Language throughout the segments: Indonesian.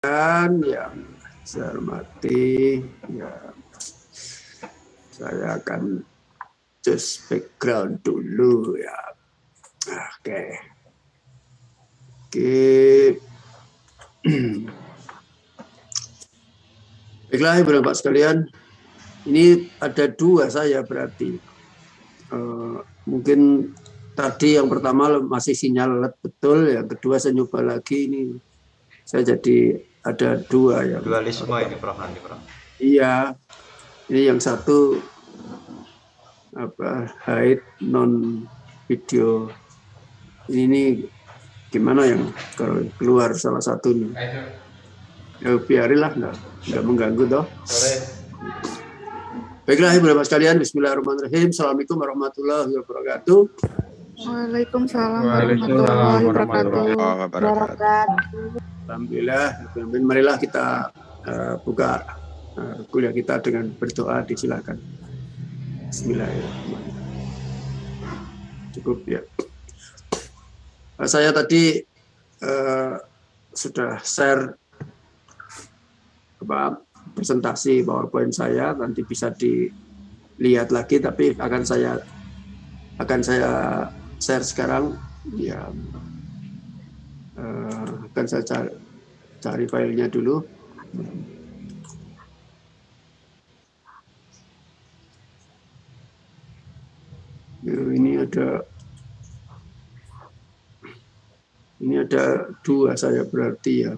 Dan yang saya hormati, ya, saya akan just background dulu ya. Oke. Baiklah, Ibu dan Bapak sekalian, ini ada dua saya berarti. Mungkin tadi yang pertama masih sinyal LED betul, yang kedua saya nyoba lagi ini. Saya jadi ada dua ya. Dualisme ini Prof nanti Prof. Iya, ini yang satu hide non video. Ini gimana yang kalau keluar salah satu nih? Ya biarilah, nggak mengganggu toh. Baiklah Ibu dan Bapak sekalian, Bismillahirrahmanirrahim. Assalamualaikum warahmatullahi wabarakatuh. Waalaikumsalam warahmatullahi wabarakatuh. Alhamdulillah, marilah kita buka kuliah kita dengan berdoa, disilakan. Bismillahirrahmanirrahim. Cukup ya. Saya tadi sudah share presentasi PowerPoint saya, nanti bisa dilihat lagi, tapi akan saya share sekarang ya. Akan saya cari filenya dulu. Ini ada dua saya berarti ya.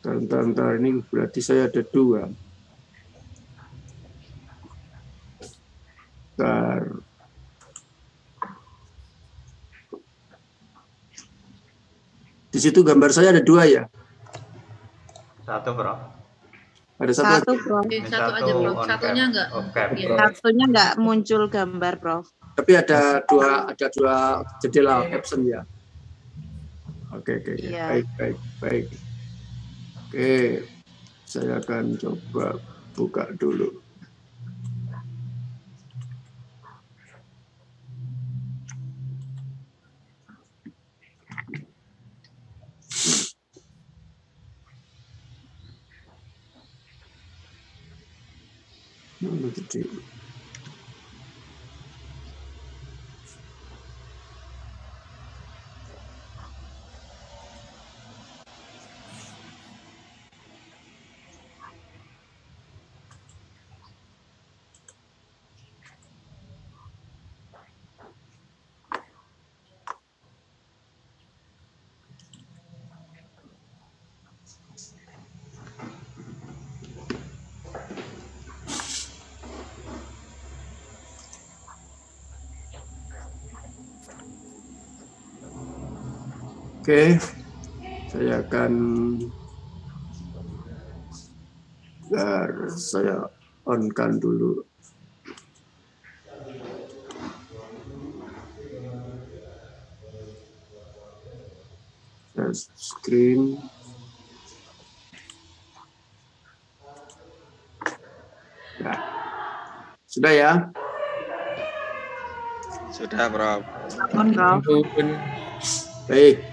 Bentar, ini berarti saya ada dua. Bentar. Di situ gambar saya ada dua ya? Satu Prof. Ada satu Prof. Satu aja Prof. Satunya enggak. Satunya enggak muncul gambar Prof. Tapi ada dua jendela caption ya. Oke. Iya. Baik. Oke, saya akan coba buka dulu. Mana tadi? Oke, saya akan saya on-kan dulu. Screen. Nah, sudah ya? Sudah, Prof. Baik.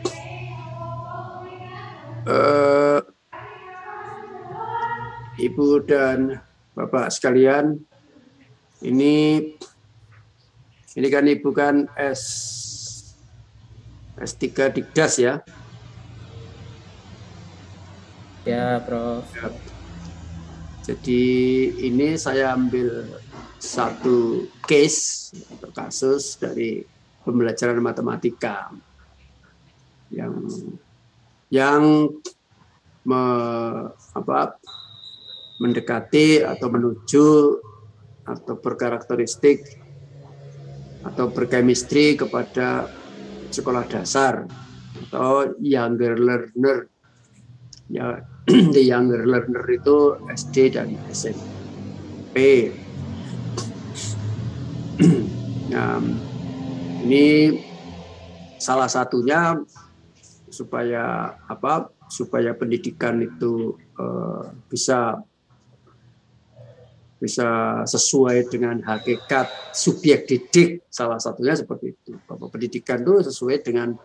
Ibu dan Bapak sekalian, ini kan Ibu kan S3 Dikdas ya? Ya, Prof. Jadi ini saya ambil satu case atau kasus dari pembelajaran matematika yang mendekati atau menuju atau berkarakteristik atau berchemistry kepada sekolah dasar atau younger learner. Ya, the younger learner itu SD dan SMP. Nah, ini salah satunya supaya pendidikan itu bisa sesuai dengan hakikat subjek didik, salah satunya seperti itu. Bahwa pendidikan itu sesuai dengan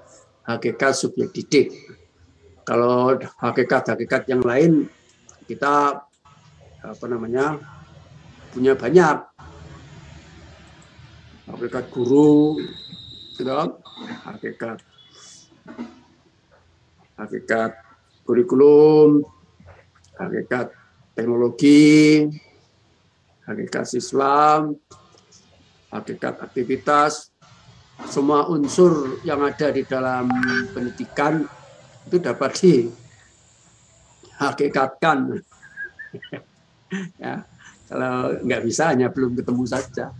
hakikat subjek didik. Kalau hakikat-hakikat yang lain kita punya banyak. Hakikat guru, gitu, hakikat kurikulum, hakikat teknologi, hakikat siswa, hakikat aktivitas, semua unsur yang ada di dalam pendidikan itu dapat dihakikatkan. Ya, kalau nggak bisa hanya belum ketemu saja.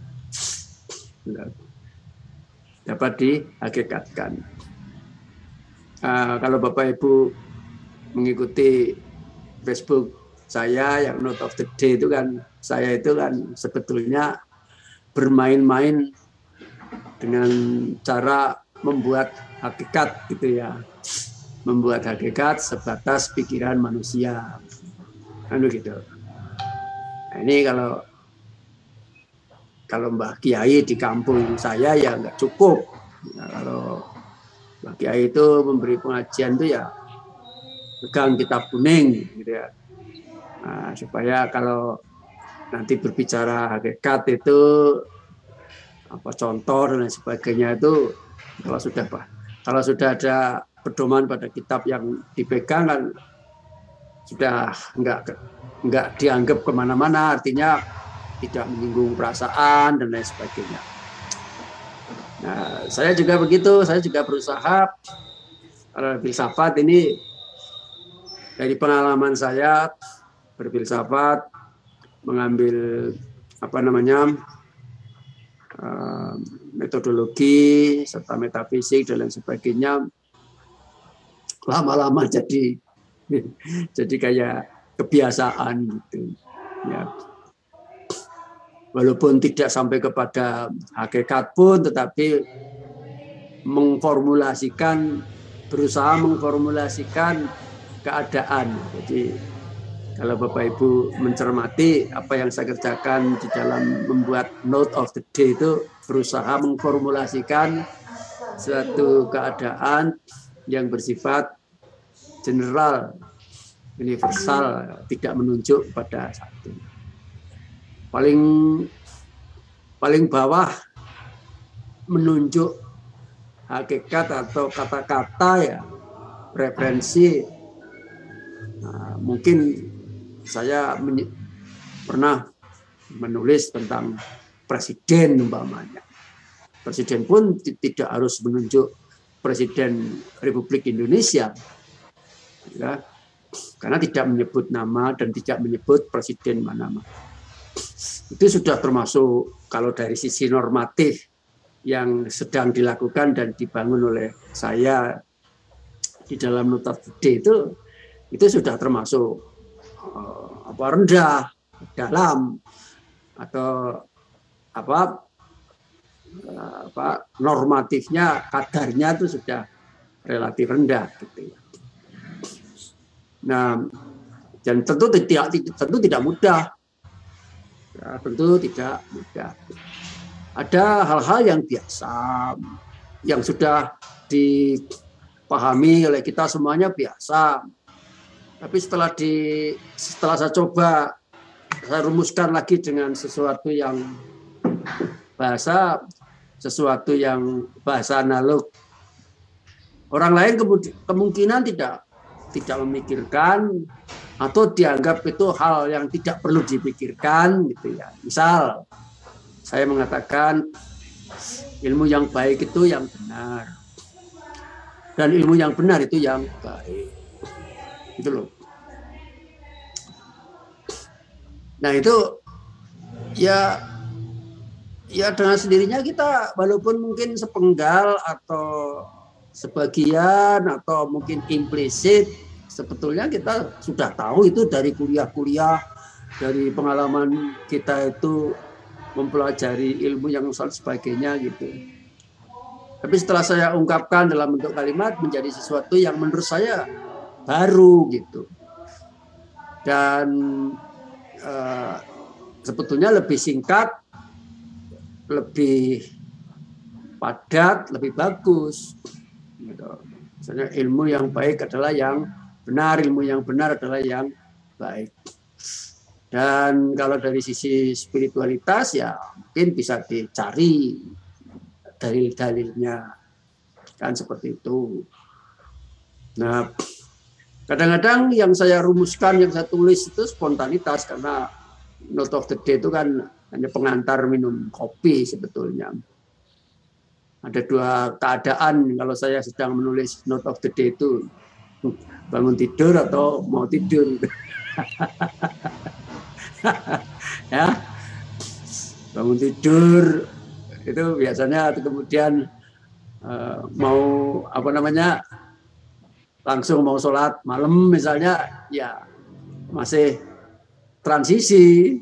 Dapat dihakikatkan. Kalau Bapak Ibu mengikuti Facebook saya yang Note of the Day itu kan, saya itu kan sebetulnya bermain-main dengan cara membuat hakikat gitu ya, membuat hakikat sebatas pikiran manusia, kan begitu. Nah, ini kalau Mbah Kiai di kampung saya ya nggak cukup. Nah, kalau Mbah Kiai itu memberi pengajian itu ya pegang kitab kuning gitu ya. Nah, supaya kalau nanti berbicara hakikat itu apa contoh dan lain sebagainya itu kalau sudah ada pedoman pada kitab yang dipegang kan sudah nggak dianggap kemana-mana, artinya tidak menyinggung perasaan dan lain sebagainya. Nah, saya juga begitu, saya juga berusaha filsafat ini dari pengalaman saya berfilsafat, mengambil metodologi serta metafisik dan lain sebagainya. Lama-lama jadi kayak kebiasaan gitu. Ya. Walaupun tidak sampai kepada hakikat pun, tetapi berusaha mengformulasikan keadaan. Jadi kalau Bapak Ibu mencermati apa yang saya kerjakan di dalam membuat Note of the Day itu berusaha mengformulasikan suatu keadaan yang bersifat general, universal, tidak menunjuk pada satu. Paling bawah menunjuk hakikat atau kata-kata ya referensi. Nah, mungkin saya pernah menulis tentang presiden umpamanya. Presiden pun tidak harus menunjuk Presiden Republik Indonesia, ya, karena tidak menyebut nama dan tidak menyebut presiden mana-mana. Itu sudah termasuk kalau dari sisi normatif yang sedang dilakukan dan dibangun oleh saya di dalam Note of the Day itu sudah termasuk rendah, dalam, atau normatifnya, kadarnya itu sudah relatif rendah gitu. Nah, dan tentu tidak mudah. Ya, tentu tidak mudah. Ada hal-hal yang biasa, yang sudah dipahami oleh kita semuanya biasa. Tapi setelah saya coba, saya rumuskan lagi dengan sesuatu yang bahasa analog. Orang lain kemungkinan tidak memikirkan atau dianggap itu hal yang tidak perlu dipikirkan gitu ya. Misal saya mengatakan ilmu yang baik itu yang benar dan ilmu yang benar itu yang baik. Gitu loh. Nah, itu ya dengan sendirinya kita walaupun mungkin sepenggal atau sebagian atau mungkin implisit, sebetulnya kita sudah tahu itu dari kuliah-kuliah, dari pengalaman kita itu mempelajari ilmu yang sebagainya gitu. Tapi setelah saya ungkapkan dalam bentuk kalimat menjadi sesuatu yang menurut saya baru gitu. Dan sebetulnya lebih singkat, lebih padat, lebih bagus. Gitu. Maksudnya ilmu yang baik adalah yang benar, ilmu yang benar adalah yang baik. Dan kalau dari sisi spiritualitas ya mungkin bisa dicari dalil-dalilnya, kan seperti itu. Nah, kadang-kadang yang saya rumuskan, yang saya tulis itu spontanitas, karena Note of the Day itu kan hanya pengantar minum kopi sebetulnya. Ada dua keadaan kalau saya sedang menulis Note of the Day itu, bangun tidur atau mau tidur. Ya, bangun tidur itu biasanya kemudian mau langsung mau sholat malam misalnya, ya masih transisi.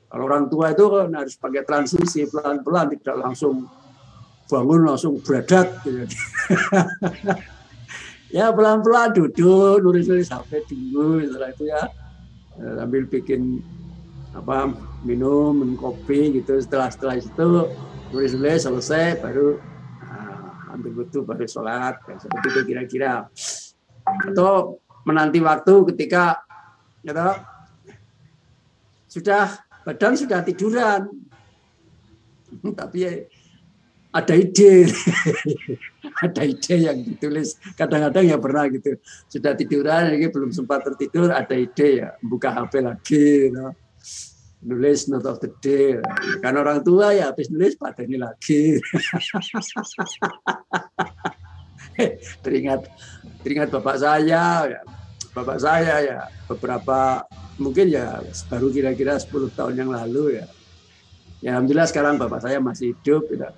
Kalau orang tua itu kan harus pakai transisi pelan-pelan, tidak langsung bangun langsung beradat gitu. Ya pelan-pelan duduk nulis-nulis sampai dulu, setelah itu ya sambil bikin minum kopi gitu. Setelah itu nulis-nulis selesai baru ambil wudu baru sholat, seperti itu kira-kira. Atau menanti waktu ketika badan sudah tiduran, tapi ada ide, ada ide yang ditulis. Kadang-kadang ya pernah gitu, sudah tiduran, ini belum sempat tertidur, ada ide ya buka HP lagi, nulis Note of the Day. Kan orang tua ya habis nulis pada ini lagi. teringat bapak saya ya beberapa mungkin ya baru kira-kira 10 tahun yang lalu ya. Ya alhamdulillah sekarang bapak saya masih hidup ya.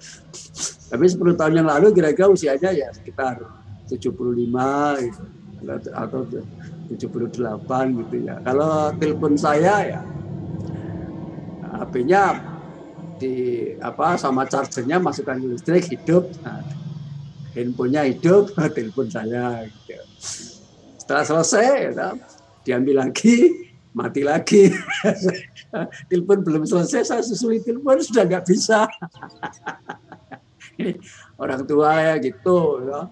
Tapi 10 tahun yang lalu kira-kira usianya ya sekitar 75 gitu, atau 78 gitu ya. Kalau telepon saya ya HP-nya sama chargernya masukkan listrik, hidup. Nah, handphonenya hidup, telepon saya gitu. Setelah selesai ya, diambil lagi, mati lagi. Telepon belum selesai, saya susuli telepon sudah nggak bisa. Orang tua ya gitu, ya.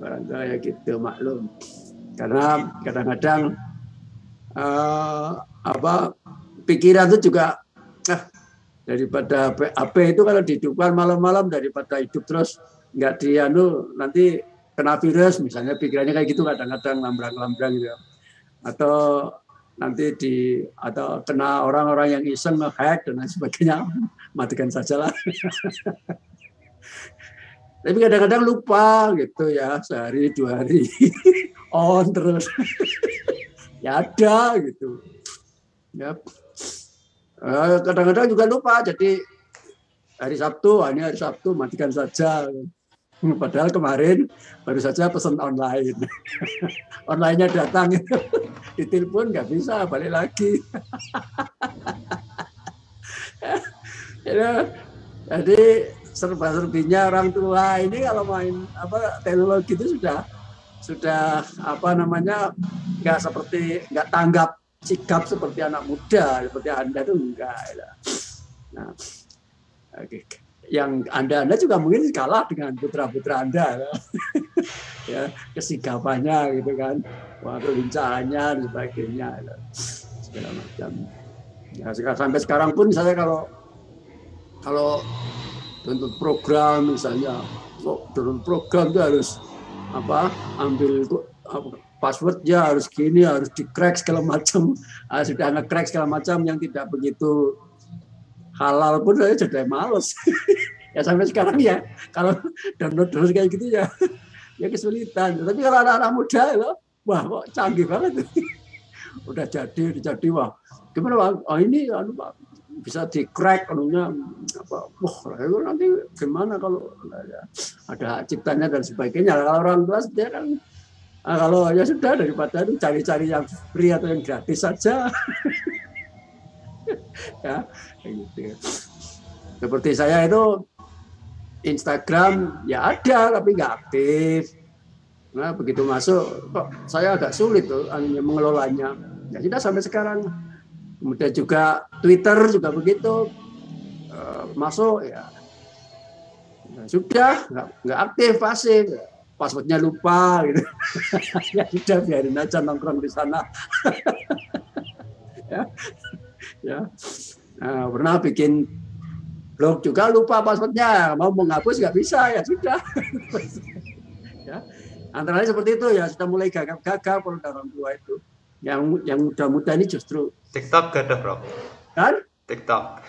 Orang tua ya gitu, maklum. Karena kadang-kadang pikiran itu juga daripada HP itu kalau dihidupkan malam-malam daripada hidup terus nggak nanti kena virus misalnya, pikirannya kayak gitu kadang-kadang lambrang-lambrang gitu. Atau nanti atau kena orang-orang yang iseng nge-hack dan lain sebagainya, matikan sajalah. Tapi kadang-kadang lupa gitu ya, sehari 2 hari on terus. Ya ada gitu. Ya. Kadang-kadang juga lupa, jadi hari Sabtu matikan saja. Padahal kemarin baru saja pesan online. Online-nya datang, ditelepon nggak bisa, balik lagi. Jadi serba-serbinya orang tua ini kalau main teknologi itu sudah nggak tanggap sikap seperti anak muda, seperti Anda itu enggak. Nah, yang Anda juga mungkin kalah dengan putra-putra Anda. Ya, kesikapannya gitu kan, kelincahannya dan sebagainya, segala macam. Ya, sampai sekarang pun saya kalau untuk program misalnya, turun program itu harus ambil passwordnya harus gini, harus di-crack segala macam. Sudah nge-crack segala macam yang tidak begitu halal pun saya sudah males. Ya sampai sekarang ya kalau download kayak gitu ya kesulitan. Tapi kalau anak-anak muda wah kok canggih banget. Udah jadi wah gimana Pak? Oh ini bisa di-crack anunya wah nanti gimana kalau ada ciptanya dan sebagainya. Kalau orang tua sebenarnya kan kalau ya sudah, daripada itu cari-cari yang free atau yang gratis saja. Ya, gitu. Seperti saya itu Instagram ya ada tapi nggak aktif. Nah, begitu masuk kok saya agak sulit tuh mengelolanya. Ya sudah sampai sekarang. Kemudian juga Twitter juga begitu. Masuk ya sudah nggak aktif, pasif. passwordnya lupa gitu. Ya sudah biarin aja nongkrong di sana. ya. Nah, pernah bikin blog juga lupa passwordnya, mau menghapus nggak bisa, ya sudah. Ya. Antara lain seperti itu ya, sudah mulai gagap-gagap kalau orang tua itu. Yang muda-muda ini justru. TikTok gak ada, Bro? Kan? TikTok.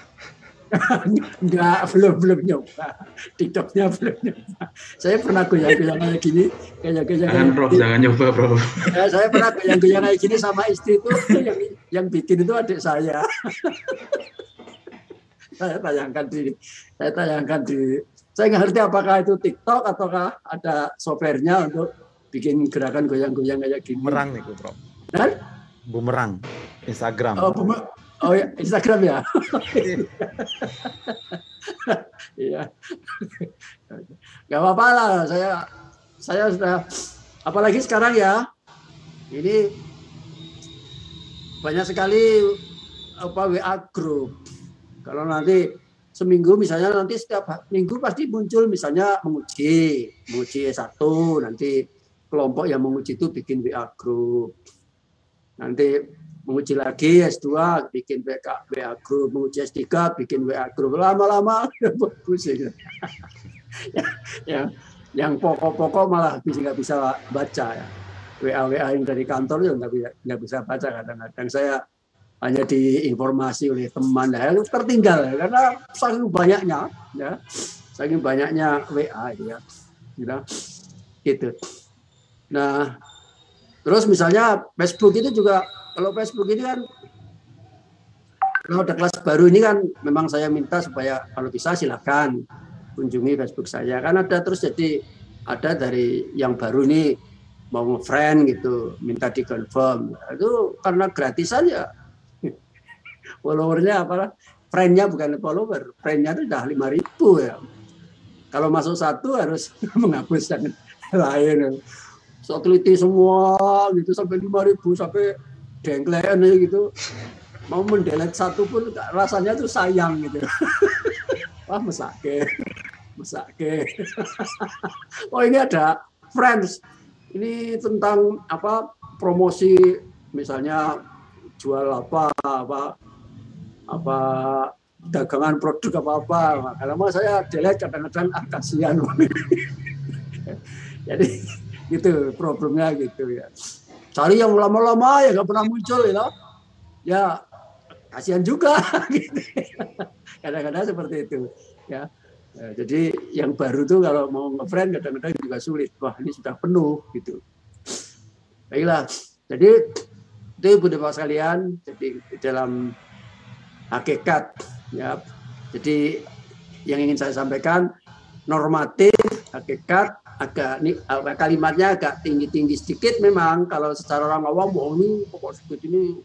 Enggak, belum nyoba. TikToknya belum nyoba. Saya pernah goyang-goyang kayak gini. Jangan, Prof, jangan nyoba, Prof. Ya, saya pernah goyang-goyang kayak gini sama istri itu. Yang bikin itu adik saya. Saya tayangkan di saya nggak ngerti apakah itu TikTok ataukah ada softwarenya untuk bikin gerakan goyang-goyang kayak gini. Bumerang nih, Prof. Dan? Bumerang, Instagram. Oh ya, Instagram ya. Iya. Nggak apa-apa lah, saya sudah, apalagi sekarang ya, ini banyak sekali WA group. Kalau nanti seminggu misalnya nanti setiap minggu pasti muncul misalnya menguji S1, nanti kelompok yang menguji itu bikin WA group. Nanti menguji lagi S2 bikin WA group, menguji S3 bikin WA group. Lama-lama pusing. Yang pokok-pokok malah nggak bisa baca ya. WA yang dari kantor juga nggak bisa baca kadang-kadang. Saya hanya diinformasi oleh teman, ya tertinggal karena saking banyaknya WA ya, gitu. Nah, terus misalnya Facebook itu juga, kalau Facebook ini kan kalau ada kelas baru ini kan memang saya minta supaya kalau bisa silakan kunjungi Facebook saya, kan ada terus jadi ada dari yang baru ini mau nge-friend gitu, minta di-confirm. Itu karena gratisan ya. Followernya apa? Friend-nya bukan follower, friend-nya itu udah 5.000 ya. Kalau masuk satu harus menghapus yang lain. So teliti semua gitu sampai 5.000 sampai dengklean gitu. Mau mendelete satu pun rasanya tuh sayang gitu. Wah mesake. Oh ini ada friends. Ini tentang apa? Promosi misalnya jual apa dagangan produk apa. Kalau saya delete kadang-kadang kasihan. Jadi gitu problemnya gitu ya. Cari yang lama-lama ya nggak pernah muncul ya kasihan juga. Gitu. Kadang-kadang seperti itu ya. Jadi yang baru tuh kalau mau nge-friend kadang-kadang juga sulit. Wah ini sudah penuh gitu. Baiklah. Jadi itu Ibu Bapak sekalian. Jadi dalam hakikat ya. Jadi yang ingin saya sampaikan normatif, hakikat agak kalimatnya agak tinggi-tinggi sedikit memang kalau secara orang awam ini pokok sedikit ini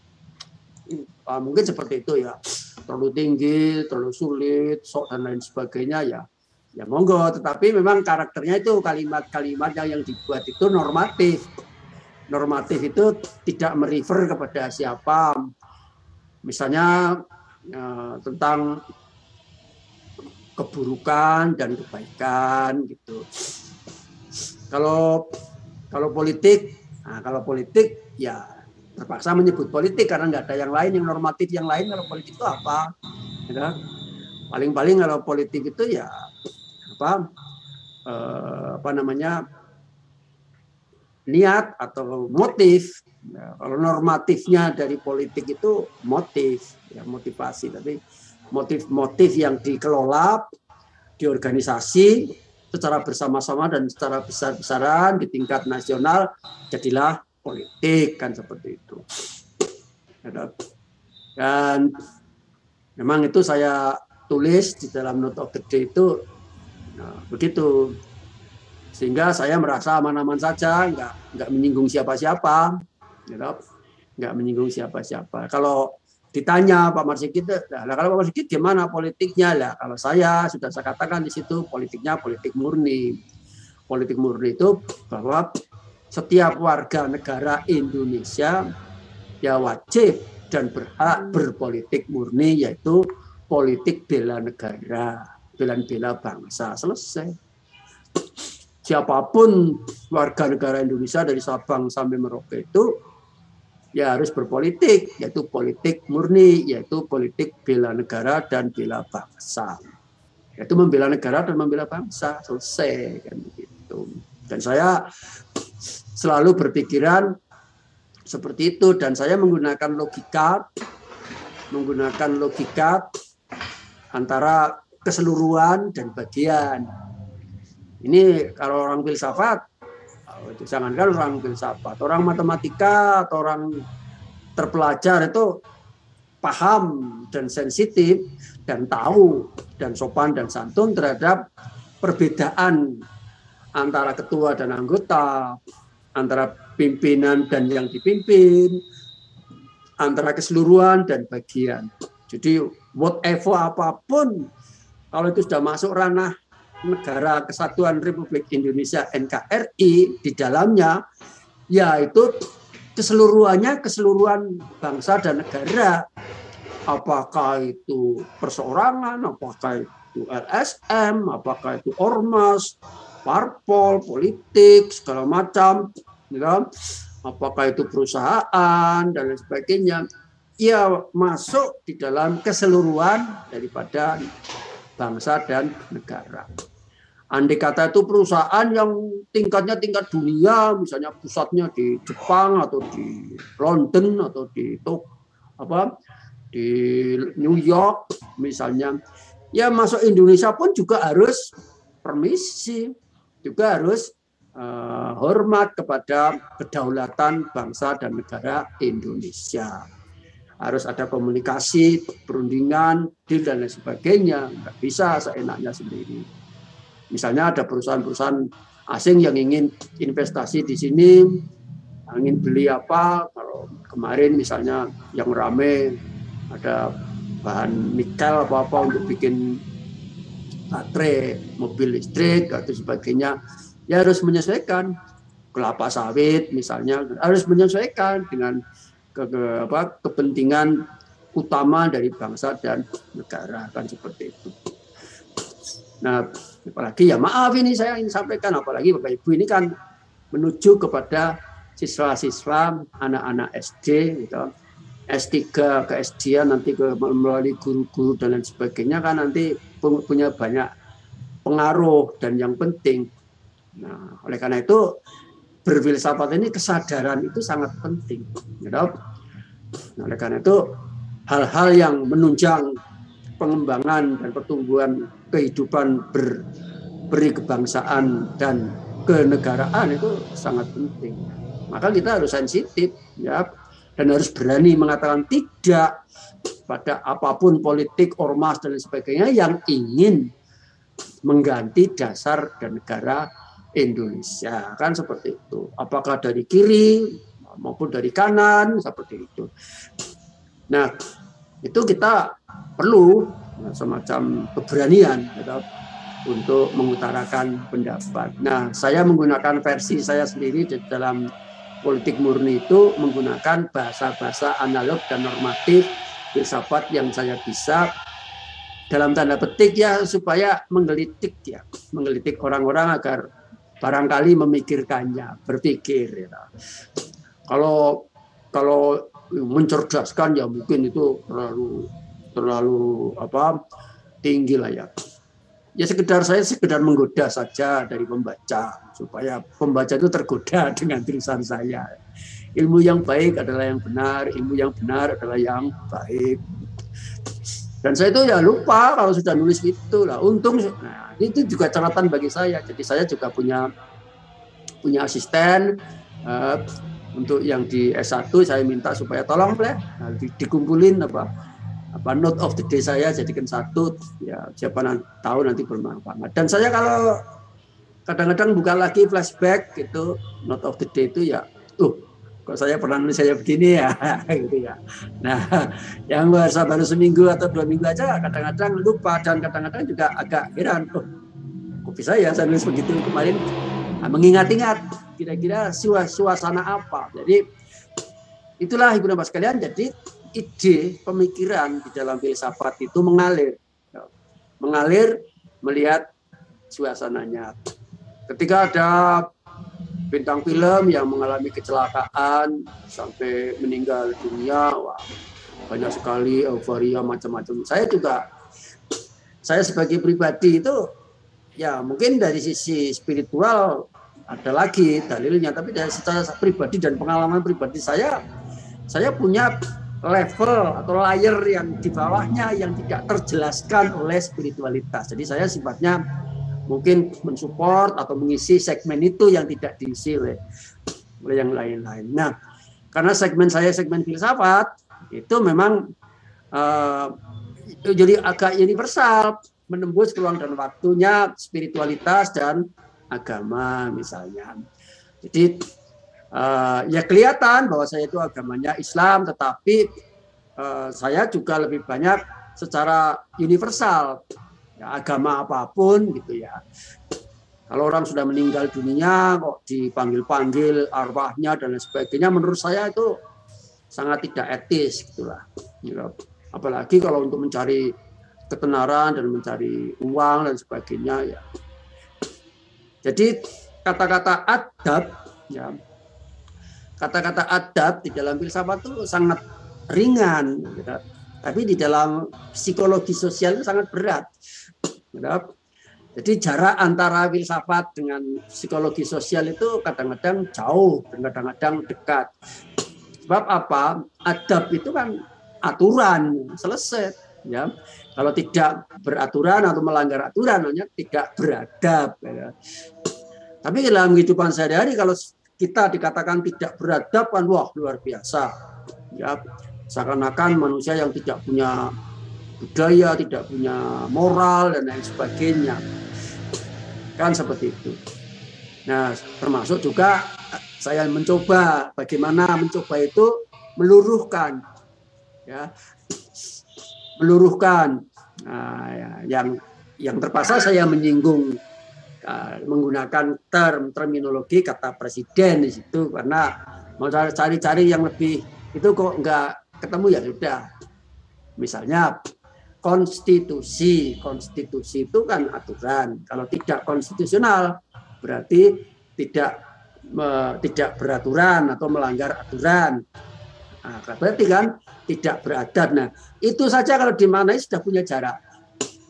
mungkin seperti itu ya. Terlalu tinggi, terlalu sulit, sok dan lain sebagainya ya monggo, tetapi memang karakternya itu kalimat-kalimat yang dibuat itu normatif. Normatif itu tidak merefer kepada siapa. Misalnya tentang keburukan dan kebaikan gitu. Kalau politik ya terpaksa menyebut politik karena nggak ada yang lain yang normatif yang lain. Kalau politik itu apa? Ya, paling-paling kalau politik itu ya niat atau motif. Ya, kalau normatifnya dari politik itu motif, ya motivasi. Tapi motif-motif yang dikelola di organisasi secara bersama-sama dan secara besar-besaran di tingkat nasional jadilah politik kan seperti itu. Dan memang itu saya tulis di dalam Note of the Day itu begitu. Sehingga saya merasa aman-aman saja, nggak menyinggung siapa-siapa, nggak menyinggung siapa-siapa. Kalau ditanya Pak Marsikit, kalau Pak Marsikit gimana politiknya lah? Kalau saya sudah saya katakan di situ politiknya politik murni. Politik murni itu bahwa setiap warga negara Indonesia ya wajib dan berhak berpolitik murni, yaitu politik bela negara, bela bangsa, selesai. siapapun warga negara Indonesia dari Sabang sampai Merauke itu ya harus berpolitik, yaitu politik murni, yaitu politik bela negara dan bela bangsa. Yaitu membela negara dan membela bangsa, selesai kan begitu. Dan saya selalu berpikiran seperti itu, dan saya menggunakan logika antara keseluruhan dan bagian. Ini kalau orang filsafat, jangankan orang filsafat, orang matematika atau orang terpelajar itu paham dan sensitif dan tahu dan sopan dan santun terhadap perbedaan antara ketua dan anggota, antara pimpinan dan yang dipimpin, antara keseluruhan dan bagian. Jadi whatever apapun, kalau itu sudah masuk ranah Negara Kesatuan Republik Indonesia NKRI, di dalamnya yaitu keseluruhan bangsa dan negara. Apakah itu perseorangan, apakah itu LSM, apakah itu ormas, parpol, politik, segala macam, ya, apakah itu perusahaan dan lain sebagainya, ya masuk di dalam keseluruhan daripada bangsa dan negara. Andai kata itu perusahaan yang tingkatnya tingkat dunia, misalnya pusatnya di Jepang atau di London atau di New York misalnya, ya masuk Indonesia pun juga harus permisi, juga harus hormat kepada kedaulatan bangsa dan negara Indonesia. Harus ada komunikasi, perundingan, deal dan lain sebagainya. Nggak bisa seenaknya sendiri. Misalnya ada perusahaan-perusahaan asing yang ingin investasi di sini, ingin beli apa, kalau kemarin misalnya yang rame ada bahan nikel apa-apa untuk bikin baterai, mobil listrik, atau sebagainya, ya harus menyesuaikan. Kelapa sawit misalnya harus menyesuaikan dengan kepentingan utama dari bangsa dan negara, kan seperti itu. Nah, apalagi ya maaf ini saya ingin sampaikan, apalagi Bapak Ibu ini kan menuju kepada siswa-siswa anak-anak SD, gitu. S3 ke SD nanti melalui guru-guru dan lain sebagainya, kan nanti punya banyak pengaruh dan yang penting. Nah, oleh karena itu berfilsafat ini kesadaran itu sangat penting, gitu. Nah, oleh karena itu hal-hal yang menunjang pengembangan dan pertumbuhan kehidupan berkebangsaan dan kenegaraan itu sangat penting. Maka kita harus sensitif, ya, dan harus berani mengatakan tidak pada apapun politik, ormas dan sebagainya yang ingin mengganti dasar dan negara Indonesia, kan seperti itu. Apakah dari kiri maupun dari kanan, seperti itu. Nah, itu kita perlu semacam keberanian, gitu, untuk mengutarakan pendapat. Nah, saya menggunakan versi saya sendiri di dalam politik murni itu, menggunakan bahasa-bahasa analog dan normatif filsafat yang saya bisa, dalam tanda petik ya, supaya menggelitik orang-orang agar barangkali memikirkannya, berpikir. Ya. Kalau mencerdaskan ya mungkin itu terlalu tinggi lah ya. Ya saya sekedar menggoda saja dari pembaca, supaya pembaca itu tergoda dengan tulisan saya. Ilmu yang baik adalah yang benar, ilmu yang benar adalah yang baik. Dan saya itu ya lupa kalau sudah nulis gitu lah. Untung, nah, itu juga catatan bagi saya. Jadi saya juga punya asisten. Untuk yang di S1 saya minta supaya tolong dikumpulin note of the day saya, jadikan satu, ya siapa tahu nanti bermanfaat. Dan saya kalau kadang-kadang buka lagi flashback gitu, note of the day itu ya, kok saya pernah nulis saya begini ya, gitu ya. Nah, yang baru seminggu atau 2 minggu aja kadang-kadang lupa, dan kadang-kadang juga agak heran, kok bisa ya saya nulis begitu kemarin. Nah, mengingat-ingat kira-kira suasana apa. Jadi itulah Ibu dan Bapak sekalian. Jadi ide pemikiran di dalam filsafat itu mengalir melihat suasananya. ketika ada bintang film yang mengalami kecelakaan sampai meninggal dunia, wah, banyak sekali euforia macam-macam. Saya sebagai pribadi itu ya mungkin dari sisi spiritual ada lagi dalilnya, tapi dari secara pribadi dan pengalaman pribadi saya punya level atau layer yang di bawahnya yang tidak terjelaskan oleh spiritualitas. Jadi saya sifatnya mungkin mensupport atau mengisi segmen itu yang tidak diisi oleh yang lain-lain. Nah, karena segmen saya segmen filsafat itu memang itu jadi agak universal, menembus ruang dan waktunya spiritualitas dan agama misalnya. Jadi ya kelihatan bahwa saya itu agamanya Islam, tetapi saya juga lebih banyak secara universal. Ya, agama apapun gitu ya. Kalau orang sudah meninggal dunia kok dipanggil-panggil arwahnya dan lain sebagainya, menurut saya itu sangat tidak etis gitulah. Ya. Apalagi kalau untuk mencari ketenaran dan mencari uang dan sebagainya ya. Jadi kata-kata adab ya. Kata-kata adab di dalam filsafat itu sangat ringan gitu. Tapi di dalam psikologi sosial itu sangat berat. Jadi jarak antara filsafat dengan psikologi sosial itu kadang-kadang jauh dan kadang-kadang dekat. Sebab apa? Adab itu kan aturan, selesai. Ya. Kalau tidak beraturan atau melanggar aturan, namanya tidak beradab. Ya. Tapi dalam kehidupan sehari-hari kalau kita dikatakan tidak beradab kan wah luar biasa. Ya. Seakan-akan manusia yang tidak punya budaya, tidak punya moral dan lain sebagainya. Kan seperti itu. Nah, termasuk juga saya mencoba bagaimana mencoba itu meluruhkan ya. Meluruhkan yang terpaksa saya menyinggung menggunakan terminologi kata presiden di situ karena mau cari-cari yang lebih itu kok enggak ketemu ya sudah. Misalnya konstitusi itu kan aturan. Kalau tidak konstitusional berarti tidak beraturan atau melanggar aturan. Nah, berarti kan tidak beradab. Nah, itu saja kalau dimaknai sudah punya jarak.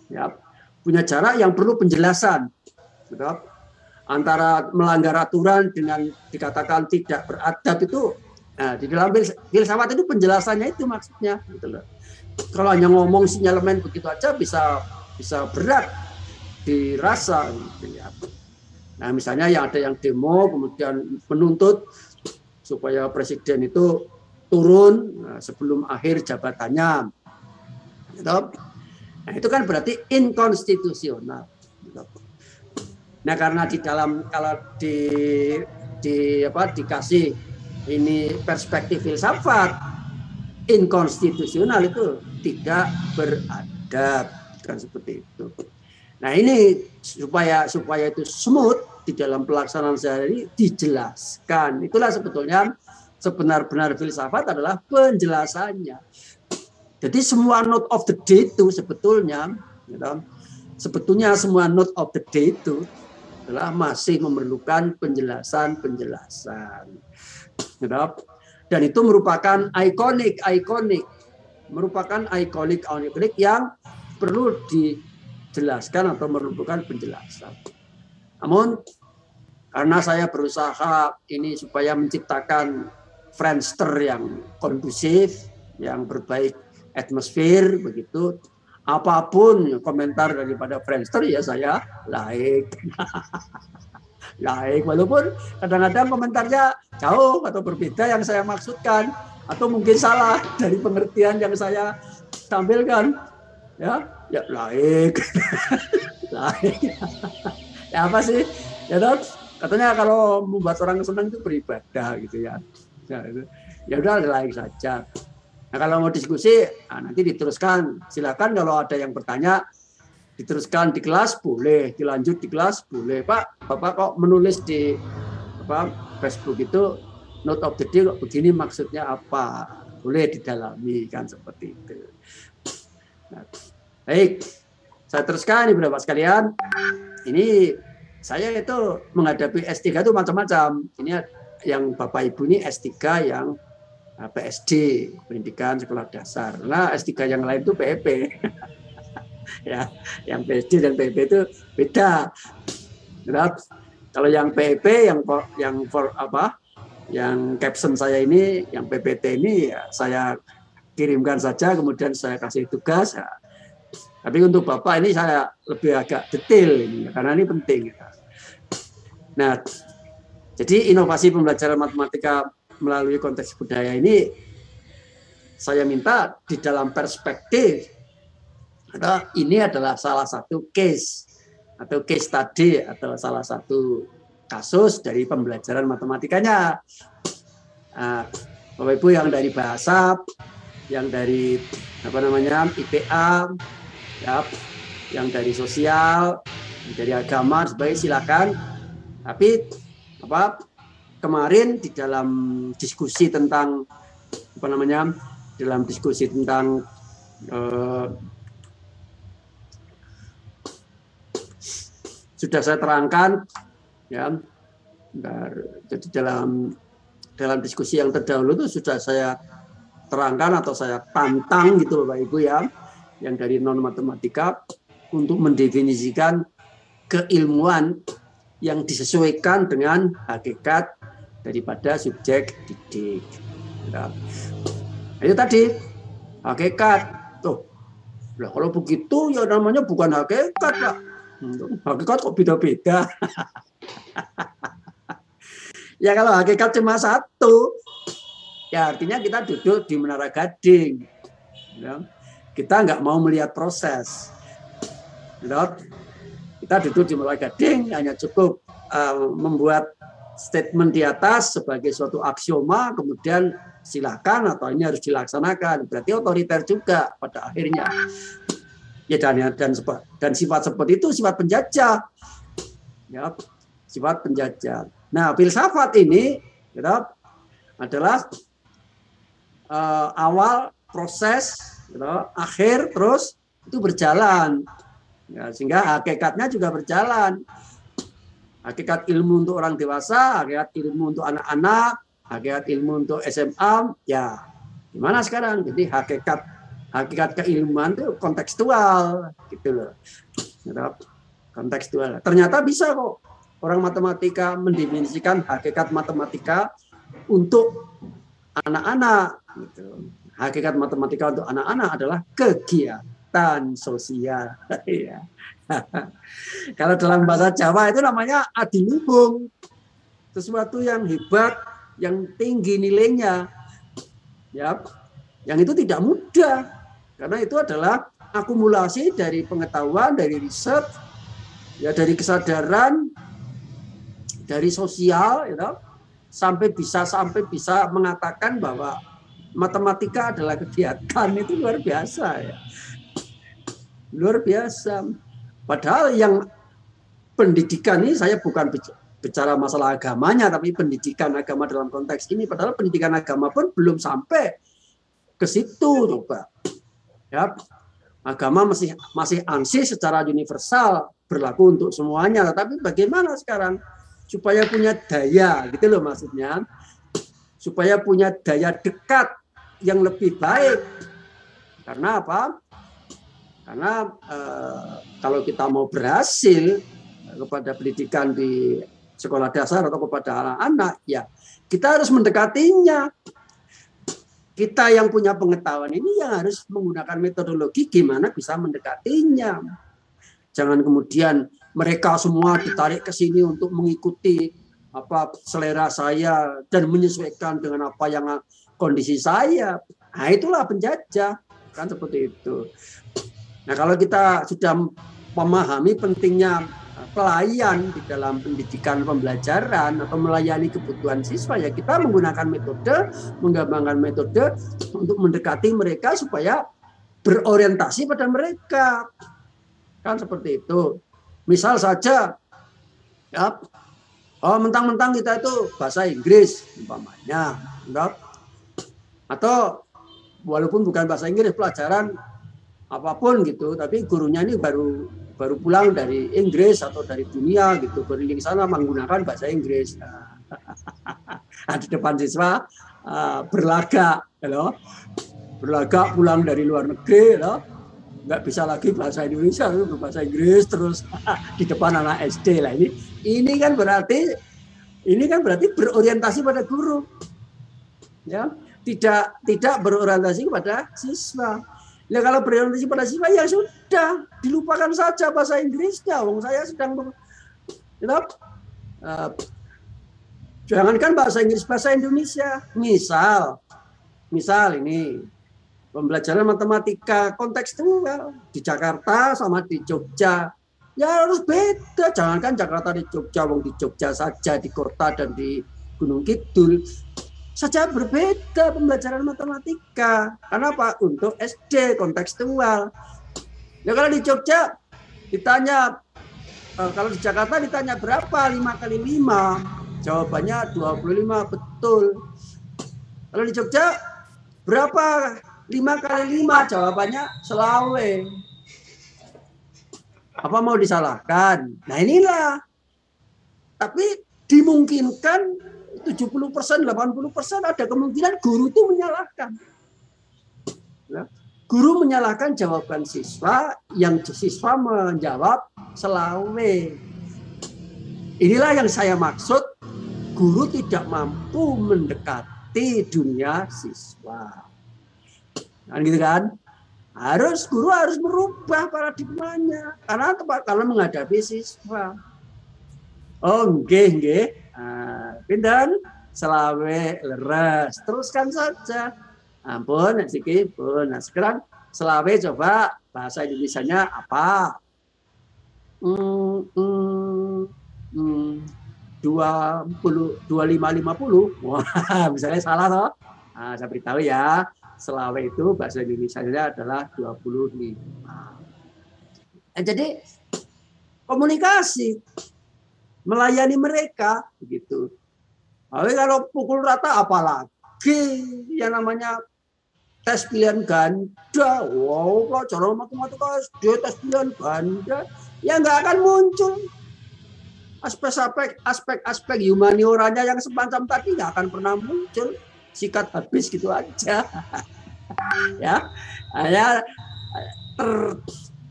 Ya, punya jarak yang perlu penjelasan. Gitu. Antara melanggar aturan dengan dikatakan tidak beradab itu nah, di dalam filsafat itu penjelasannya itu maksudnya gitu loh. Kalau hanya ngomong sinyalemen begitu aja bisa berat dirasa gitu ya. Nah, misalnya ada yang demo kemudian menuntut supaya presiden itu turun sebelum akhir jabatannya. Gitu. Nah, itu kan berarti inkonstitusional. Gitu. Nah, karena di dalam kalau dikasih ini perspektif filsafat inkonstitusional itu tidak beradab kan seperti itu. Nah, ini supaya itu smooth di dalam pelaksanaan sehari dijelaskan. Itulah sebetulnya sebenar-benar filsafat adalah penjelasannya. Jadi semua note of the day itu sebetulnya semua note of the day itu adalah masih memerlukan penjelasan. Dan itu merupakan ikonik yang perlu dijelaskan atau memerlukan penjelasan. Namun karena saya berusaha ini supaya menciptakan Friendster yang kondusif, yang berbaik atmosfer begitu, apapun komentar daripada Friendster ya saya like. Like, walaupun kadang-kadang komentarnya jauh atau berbeda yang saya maksudkan atau mungkin salah dari pengertian yang saya tampilkan ya like. Like. Ya apa sih ya dong, katanya kalau membuat orang senang itu beribadah gitu ya udah like saja. Nah, kalau mau diskusi nanti diteruskan, silakan kalau ada yang bertanya diteruskan di kelas boleh, dilanjut di kelas boleh. Pak, Bapak kok menulis di Facebook itu note of the day kok begini maksudnya apa? Boleh didalami kan seperti itu. Nah, baik, saya teruskan Ibu Bapak sekalian. Ini saya itu menghadapi S3 itu macam-macam. Ini yang Bapak Ibu ini S3 yang PSD, pendidikan sekolah dasar. Nah, S3 yang lain itu PEP. Ya, yang PSD dan PEP itu beda. Nah, kalau yang PEP yang caption saya ini, yang PPT ini ya saya kirimkan saja, kemudian saya kasih tugas. Ya. Tapi untuk Bapak ini saya lebih agak detail ini, karena ini penting. Nah, jadi inovasi pembelajaran matematika melalui konteks budaya ini saya minta di dalam perspektif ini adalah salah satu case atau case study atau salah satu kasus dari pembelajaran matematikanya. Bapak Ibu yang dari bahasa, yang dari IPA, ya, yang dari sosial, dari agama, sebagai silakan. Tapi kemarin di dalam diskusi tentang sudah saya terangkan, ya. Jadi dalam diskusi yang terdahulu itu sudah saya terangkan atau saya tantang gitu Bapak Ibu ya, yang dari non matematika untuk mendefinisikan keilmuan yang disesuaikan dengan hakikat daripada subjek didik. Nah, itu tadi hakikat. Tuh, kalau begitu ya namanya bukan hakikat, Pak. Hakikat kok beda-beda. Ya kalau hakikat cuma satu, ya artinya kita duduk di Menara Gading. Ya. Kita nggak mau melihat proses. Ya. Kita duduk di Menara Gading, hanya cukup membuat statement di atas sebagai suatu aksioma, kemudian silakan atau ini harus dilaksanakan. Berarti otoriter juga pada akhirnya. Ya dan sifat seperti itu sifat penjajah. Ya, sifat penjajah. Nah, filsafat ini ya, adalah awal proses, ya, akhir terus itu berjalan. Ya, sehingga hakikatnya juga berjalan. Hakikat ilmu untuk orang dewasa, hakikat ilmu untuk anak-anak, hakikat ilmu untuk SMA, ya gimana sekarang? Jadi hakikat keilmuan itu kontekstual, gitu loh. Kontekstual. Ternyata bisa kok orang matematika mendefinisikan hakikat matematika untuk anak-anak. Gitu. Hakikat matematika untuk anak-anak adalah kegiatan sosial. Kalau dalam bahasa Jawa itu namanya adiluhung, sesuatu yang hebat, yang tinggi nilainya, ya, yang itu tidak mudah, karena itu adalah akumulasi dari pengetahuan, dari riset, ya, dari kesadaran, dari sosial, ya, sampai bisa mengatakan bahwa matematika adalah kegiatan, itu luar biasa, ya, luar biasa. Padahal yang pendidikan ini saya bukan bicara masalah agamanya, tapi pendidikan agama dalam konteks ini. Padahal pendidikan agama pun belum sampai ke situ, coba. Ya, agama masih ansih secara universal berlaku untuk semuanya. Tapi bagaimana sekarang supaya punya daya, gitu loh maksudnya, supaya punya daya dekat yang lebih baik. Karena apa? Karena kalau kita mau berhasil kepada pendidikan di sekolah dasar atau kepada anak-anak, ya kita harus mendekatinya. Kita yang punya pengetahuan ini yang harus menggunakan metodologi gimana bisa mendekatinya. Jangan kemudian mereka semua ditarik ke sini untuk mengikuti selera saya dan menyesuaikan dengan apa yang kondisi saya. Nah, itulah penjajah, kan seperti itu. Nah, kalau kita sudah memahami pentingnya pelayan di dalam pendidikan pembelajaran atau melayani kebutuhan siswa, ya kita mengembangkan metode untuk mendekati mereka supaya berorientasi pada mereka. Kan seperti itu. Misal saja, ya, mentang-mentang kita itu bahasa Inggris, umpamanya, atau walaupun bukan bahasa Inggris, pelajaran apapun gitu, tapi gurunya ini baru baru pulang dari Inggris atau dari dunia gitu, berkeliling sana menggunakan bahasa Inggris. Di depan siswa berlagak, berlagak pulang dari luar negeri, nggak bisa lagi bahasa Indonesia, berbahasa Inggris terus di depan anak SD lah. Ini kan berarti berorientasi pada guru, ya, tidak berorientasi kepada siswa. Ya kalau berorientasi pada siswa ya sudah, dilupakan saja bahasa Inggrisnya. Wong saya sedang jangankan bahasa Inggris, bahasa Indonesia. Misal ini pembelajaran matematika kontekstual di Jakarta sama di Jogja. Ya harus beda. Jangankan Jakarta di Jogja, wong di Jogja saja, di kota dan di Gunung Kidul saja berbeda pembelajaran matematika. Kenapa? Untuk SD kontekstual. Ya kalau di Jogja ditanya, kalau di Jakarta ditanya berapa 5 kali 5, jawabannya 25, betul. Kalau di Jogja berapa 5 kali 5, jawabannya selawe. Apa mau disalahkan? Nah inilah. Tapi dimungkinkan 70%, 80% ada kemungkinan guru itu menyalahkan. Ya. Guru menyalahkan jawaban siswa, yang siswa menjawab selawe. Inilah yang saya maksud, guru tidak mampu mendekati dunia siswa. Kan gitu kan? Guru harus merubah paradigmanya karena menghadapi siswa. Oh, nggih. Pindan selawe leres, teruskan saja. Ampun, siki pun. Nah, sekarang selawe coba bahasa Indonesianya apa? 25-50. Wah, misalnya salah toh. Nah, saya beritahu ya, selawe itu bahasa Indonesianya adalah 25. Jadi komunikasi, melayani mereka begitu. Tapi kalau pukul rata apalagi yang namanya tes pilihan ganda. Wow, pelajaran matematika SD tes pilihan ganda ya nggak akan muncul. Aspek-aspek humanioranya yang semacam tadi nggak akan pernah muncul. Sikat habis gitu aja. Ya, hanya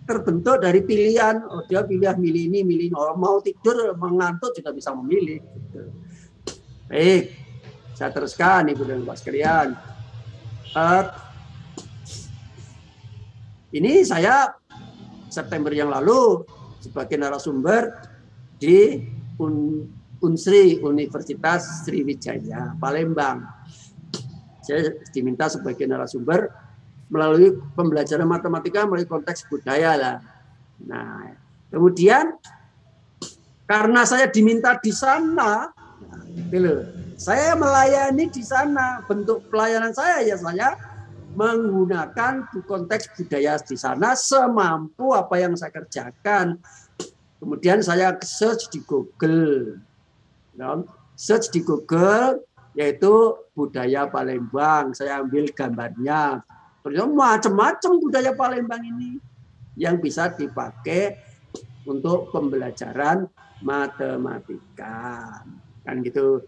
terbentuk dari pilihan. Oh, dia milih ini. Oh, mau tidur, mengantuk juga bisa memilih. Gitu. Baik, saya teruskan Ibu dan Bapak sekalian. Ini saya September yang lalu sebagai narasumber di Unsri Universitas Sriwijaya Palembang. Saya diminta sebagai narasumber melalui pembelajaran matematika melalui konteks budaya lah. Nah, kemudian karena saya diminta di sana, saya melayani di sana. Bentuk pelayanan saya ya saya menggunakan konteks budaya di sana semampu apa yang saya kerjakan. Kemudian saya search di Google. Search di Google yaitu budaya Palembang. Saya ambil gambarnya. Macam-macam budaya Palembang ini yang bisa dipakai untuk pembelajaran matematika. Kan gitu.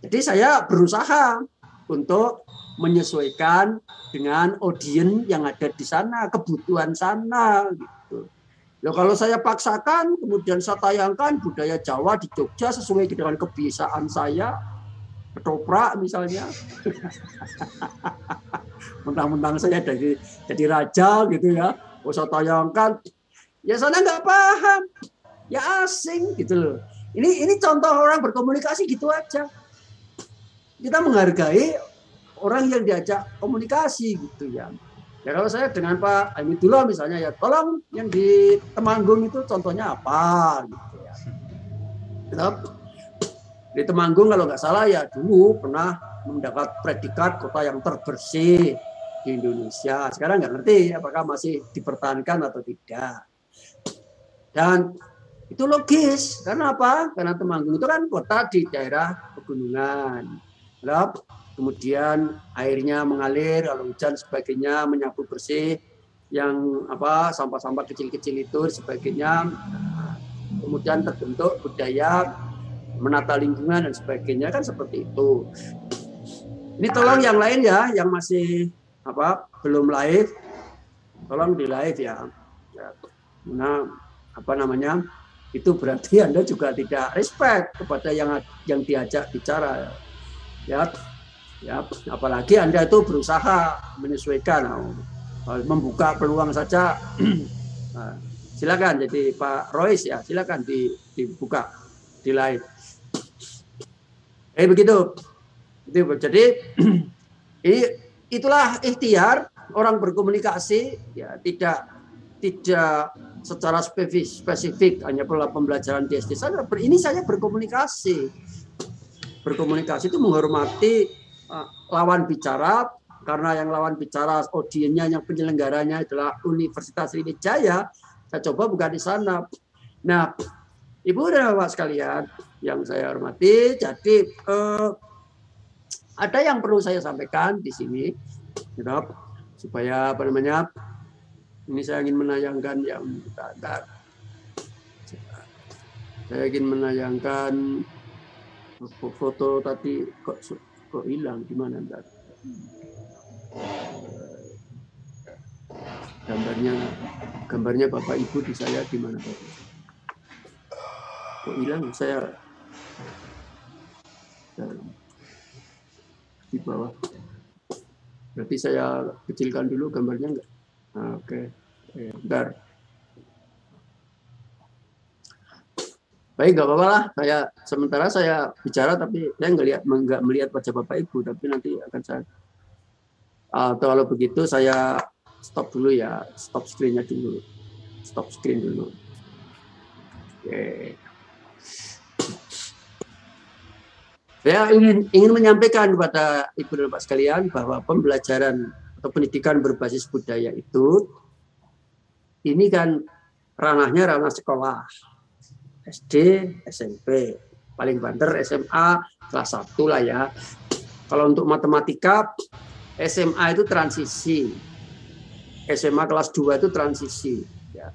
Jadi saya berusaha untuk menyesuaikan dengan audiens yang ada di sana, kebutuhan sana gitu. Ya kalau saya paksakan kemudian saya tayangkan budaya Jawa di Jogja sesuai dengan kebiasaan saya, ketoprak misalnya. Mentang-mentang saya jadi raja gitu ya. Oh, saya tayangkan ya sana nggak paham. Ya asing gitu loh. Ini contoh orang berkomunikasi gitu aja. Kita menghargai orang yang diajak komunikasi gitu ya. Ya kalau saya dengan Pak Hamidullah misalnya ya tolong yang di Temanggung itu contohnya apa gitu ya. Di Temanggung kalau nggak salah ya dulu pernah mendapat predikat kota yang terbersih di Indonesia. Sekarang nggak ngerti apakah masih dipertahankan atau tidak. Dan itu logis. Karena apa? Karena Temanggung itu kan kota di daerah pegunungan. Kemudian airnya mengalir, kalau hujan sebagainya menyapu bersih. yang sampah-sampah kecil-kecil itu sebagainya. Kemudian terbentuk budaya menata lingkungan dan sebagainya, kan seperti itu. Ini tolong yang lain ya, yang masih belum live, tolong di live ya. Nah, itu berarti Anda juga tidak respect kepada yang diajak bicara ya. Apalagi Anda itu berusaha menyesuaikan, membuka peluang saja. Nah, silakan, jadi Pak Rois ya, silakan dibuka di live. Begitu. Jadi itulah ikhtiar orang berkomunikasi ya, tidak secara spesifik hanya pola pembelajaran di SD. Saya berkomunikasi. Berkomunikasi itu menghormati lawan bicara, karena yang lawan bicara audiennya, yang penyelenggaranya adalah Universitas Sriwijaya. Saya coba buka di sana. Nah, Ibu dan Bapak sekalian yang saya hormati, jadi ada yang perlu saya sampaikan di sini, supaya ini saya ingin menayangkan yang saya ingin menayangkan foto tadi kok hilang, gimana ntar? Gambarnya Bapak Ibu di saya di mana tadi? Kok hilang? Saya di bawah. Berarti saya kecilkan dulu gambarnya enggak? Oke. Bentar. Baik, nggak apa-apa lah. Sementara saya bicara, tapi saya nggak melihat wajah Bapak Ibu, tapi nanti akan saya. Kalau begitu saya stop dulu ya, stop screen-nya dulu, stop screen dulu. Oke. Saya ingin menyampaikan kepada Ibu dan Bapak sekalian bahwa pembelajaran atau pendidikan berbasis budaya itu ini kan ranahnya ranah sekolah. SD, SMP, paling banter SMA kelas 1 lah ya. Kalau untuk matematika SMA itu transisi. SMA kelas 2 itu transisi ya.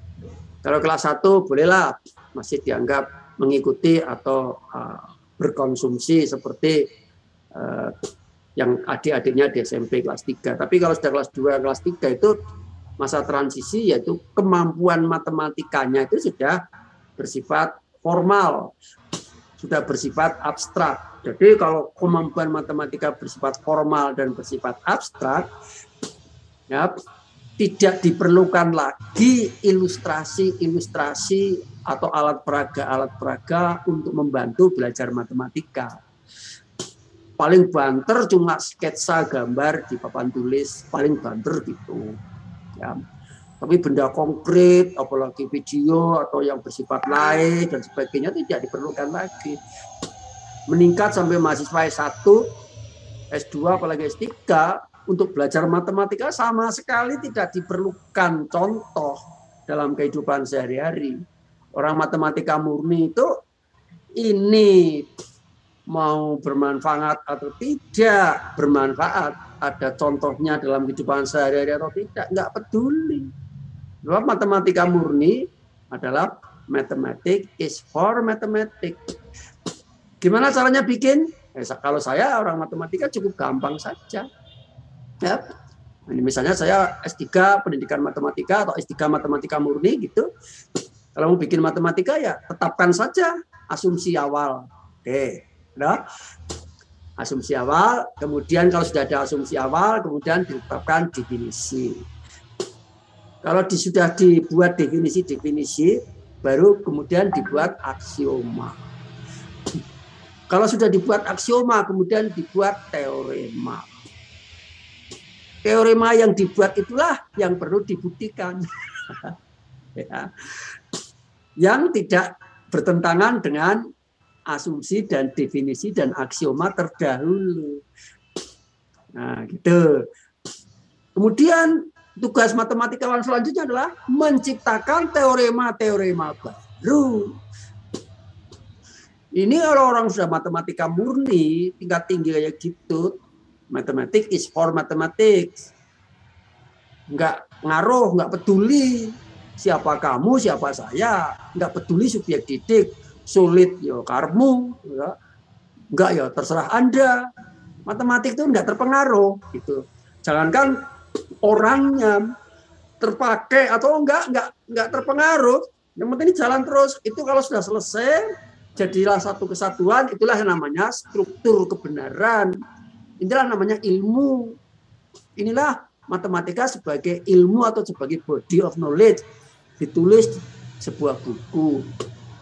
Kalau kelas 1 bolehlah masih dianggap mengikuti atau berkonsumsi seperti yang adik-adiknya di SMP kelas 3. Tapi kalau sudah kelas 2, kelas 3 itu masa transisi, yaitu kemampuan matematikanya itu sudah bersifat formal, sudah bersifat abstrak. Jadi kalau kemampuan matematika bersifat formal dan bersifat abstrak, ya, tidak diperlukan lagi ilustrasi atau alat peraga untuk membantu belajar matematika. Paling banter cuma sketsa gambar di papan tulis, paling banter gitu. Ya. Tapi benda konkret, apalagi video atau yang bersifat live dan sebagainya tidak diperlukan lagi. Meningkat sampai mahasiswa S1, S2, apalagi S3, untuk belajar matematika sama sekali tidak diperlukan contoh dalam kehidupan sehari-hari. Orang matematika murni itu ini mau bermanfaat atau tidak bermanfaat, ada contohnya dalam kehidupan sehari-hari atau tidak, nggak peduli. Sebab matematika murni adalah mathematics is for mathematics. Gimana caranya bikin? Kalau saya orang matematika cukup gampang saja. Ya. Ini misalnya saya S3 pendidikan matematika atau S3 matematika murni gitu. Kalau mau bikin matematika ya tetapkan saja asumsi awal. Oke. Nah, asumsi awal, kemudian kalau sudah ada asumsi awal, kemudian ditetapkan definisi. Kalau sudah dibuat definisi, baru kemudian dibuat aksioma. Kalau sudah dibuat aksioma, kemudian dibuat teorema. Teorema yang dibuat itulah yang perlu dibuktikan. Ya. Yang tidak bertentangan dengan asumsi dan definisi dan aksioma terdahulu. Nah, gitu. Kemudian tugas matematikawan selanjutnya adalah menciptakan teorema-teorema baru. Ini orang-orang sudah matematika murni, tingkat tinggi kayak gitu, mathematics is for mathematics. Enggak ngaruh, nggak peduli siapa kamu, siapa saya, nggak peduli subjek didik, sulit ya karmu, ya. Enggak ya terserah Anda. Matematik itu nggak terpengaruh gitu. Jangankan orangnya terpakai atau nggak terpengaruh. Yang penting jalan terus. Itu kalau sudah selesai, jadilah satu kesatuan. Itulah yang namanya struktur kebenaran. Inilah namanya ilmu. Inilah matematika sebagai ilmu atau sebagai body of knowledge. Ditulis sebuah buku.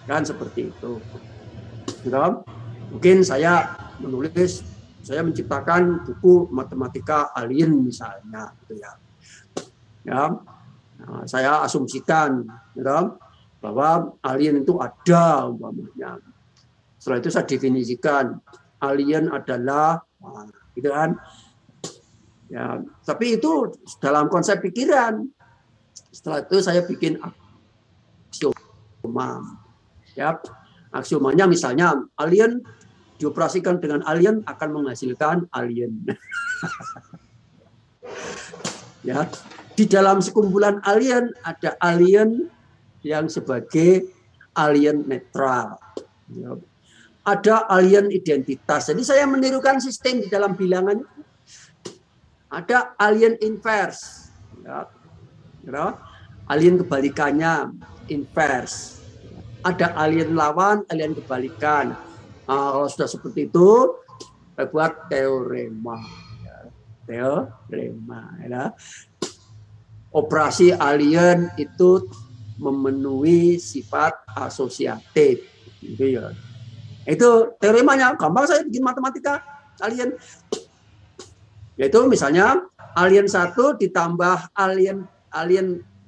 Kan seperti itu. Mungkin saya menulis, saya menciptakan buku matematika alien misalnya. Gitu ya. Nah, saya asumsikan bahwa alien itu ada umpamanya. Setelah itu saya definisikan alien adalah gitu kan. Ya, tapi itu dalam konsep pikiran. Setelah itu saya bikin aksioma. Ya, aksiomanya misalnya alien dioperasikan dengan alien akan menghasilkan alien. Ya, di dalam sekumpulan alien ada alien yang sebagai alien netral. Ya. Ada alien identitas. Jadi saya menirukan sistem di dalam bilangan. Ada alien inverse. Ya. Ya. Alien kebalikannya inverse. Ada alien lawan, alien kebalikan. Nah, kalau sudah seperti itu, saya buat teorema. Ya. Teorema. Ya. Operasi alien itu memenuhi sifat asosiatif. Gitu ya. Itu teoremanya, gampang saya bikin matematika alien. Yaitu misalnya alien 1 ditambah alien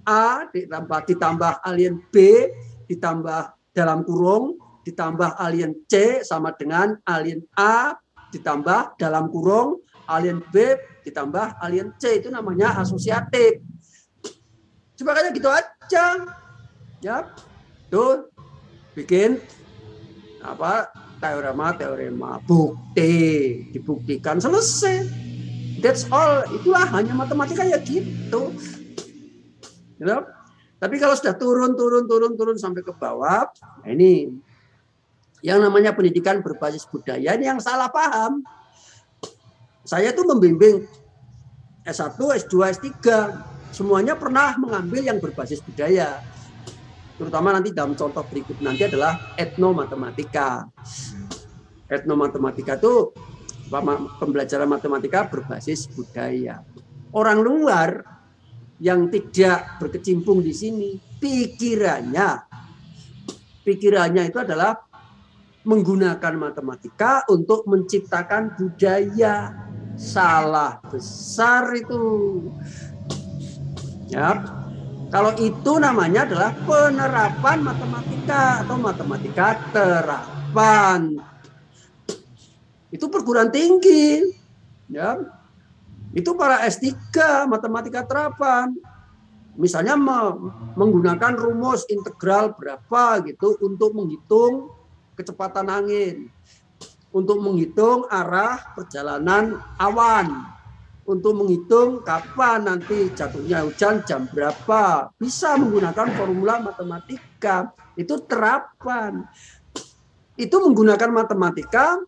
A ditambah alien B ditambah dalam kurung ditambah alien C sama dengan alien A ditambah dalam kurung alien B ditambah alien C. Itu namanya asosiatif. Coba kayak gitu aja. Ya. Tuh bikin teorema bukti, dibuktikan, selesai. That's all. Itulah hanya matematika ya gitu. You. Tapi kalau sudah turun sampai ke bawah, nah ini yang namanya pendidikan berbasis budaya, ini yang salah paham. Saya tuh membimbing S1, S2, S3, semuanya pernah mengambil yang berbasis budaya. Terutama nanti dalam contoh berikut nanti adalah etnomatematika. Etnomatematika itu pembelajaran matematika berbasis budaya. Orang luar yang tidak berkecimpung di sini, pikirannya itu adalah menggunakan matematika untuk menciptakan budaya. Salah besar itu. Ya. Kalau itu namanya adalah penerapan matematika atau matematika terapan. Itu perguruan tinggi. Ya. Itu para S3 matematika terapan. Misalnya menggunakan rumus integral berapa gitu untuk menghitung kecepatan angin. Untuk menghitung arah perjalanan awan. Untuk menghitung kapan nanti jatuhnya hujan jam berapa. Bisa menggunakan formula matematika. Itu terapan. Itu menggunakan matematika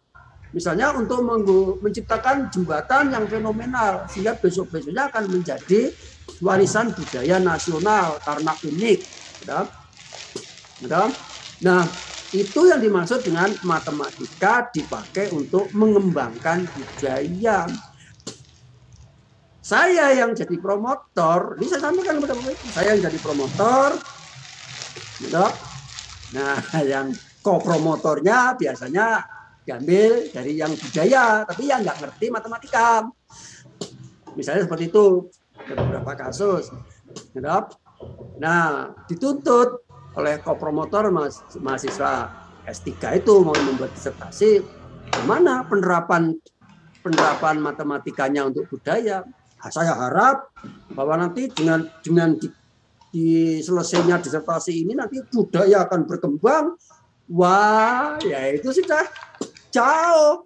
misalnya untuk menciptakan jembatan yang fenomenal. Sehingga besok-besoknya akan menjadi warisan budaya nasional karena unik. Nah, itu yang dimaksud dengan matematika dipakai untuk mengembangkan budaya. Saya yang jadi promotor, ini saya sampaikan kepada Bapak Ibu, saya yang jadi promotor. Nah, yang co-promotornya biasanya diambil dari yang budaya, tapi yang nggak ngerti matematika. Misalnya seperti itu, ada beberapa kasus. Nah, dituntut oleh co-promotor mahasiswa S3 itu mau membuat disertasi, bagaimana penerapan matematikanya untuk budaya. Nah, saya harap bahwa nanti dengan di selesainya disertasi ini nanti budaya akan berkembang. Wah, ya itu sudah jauh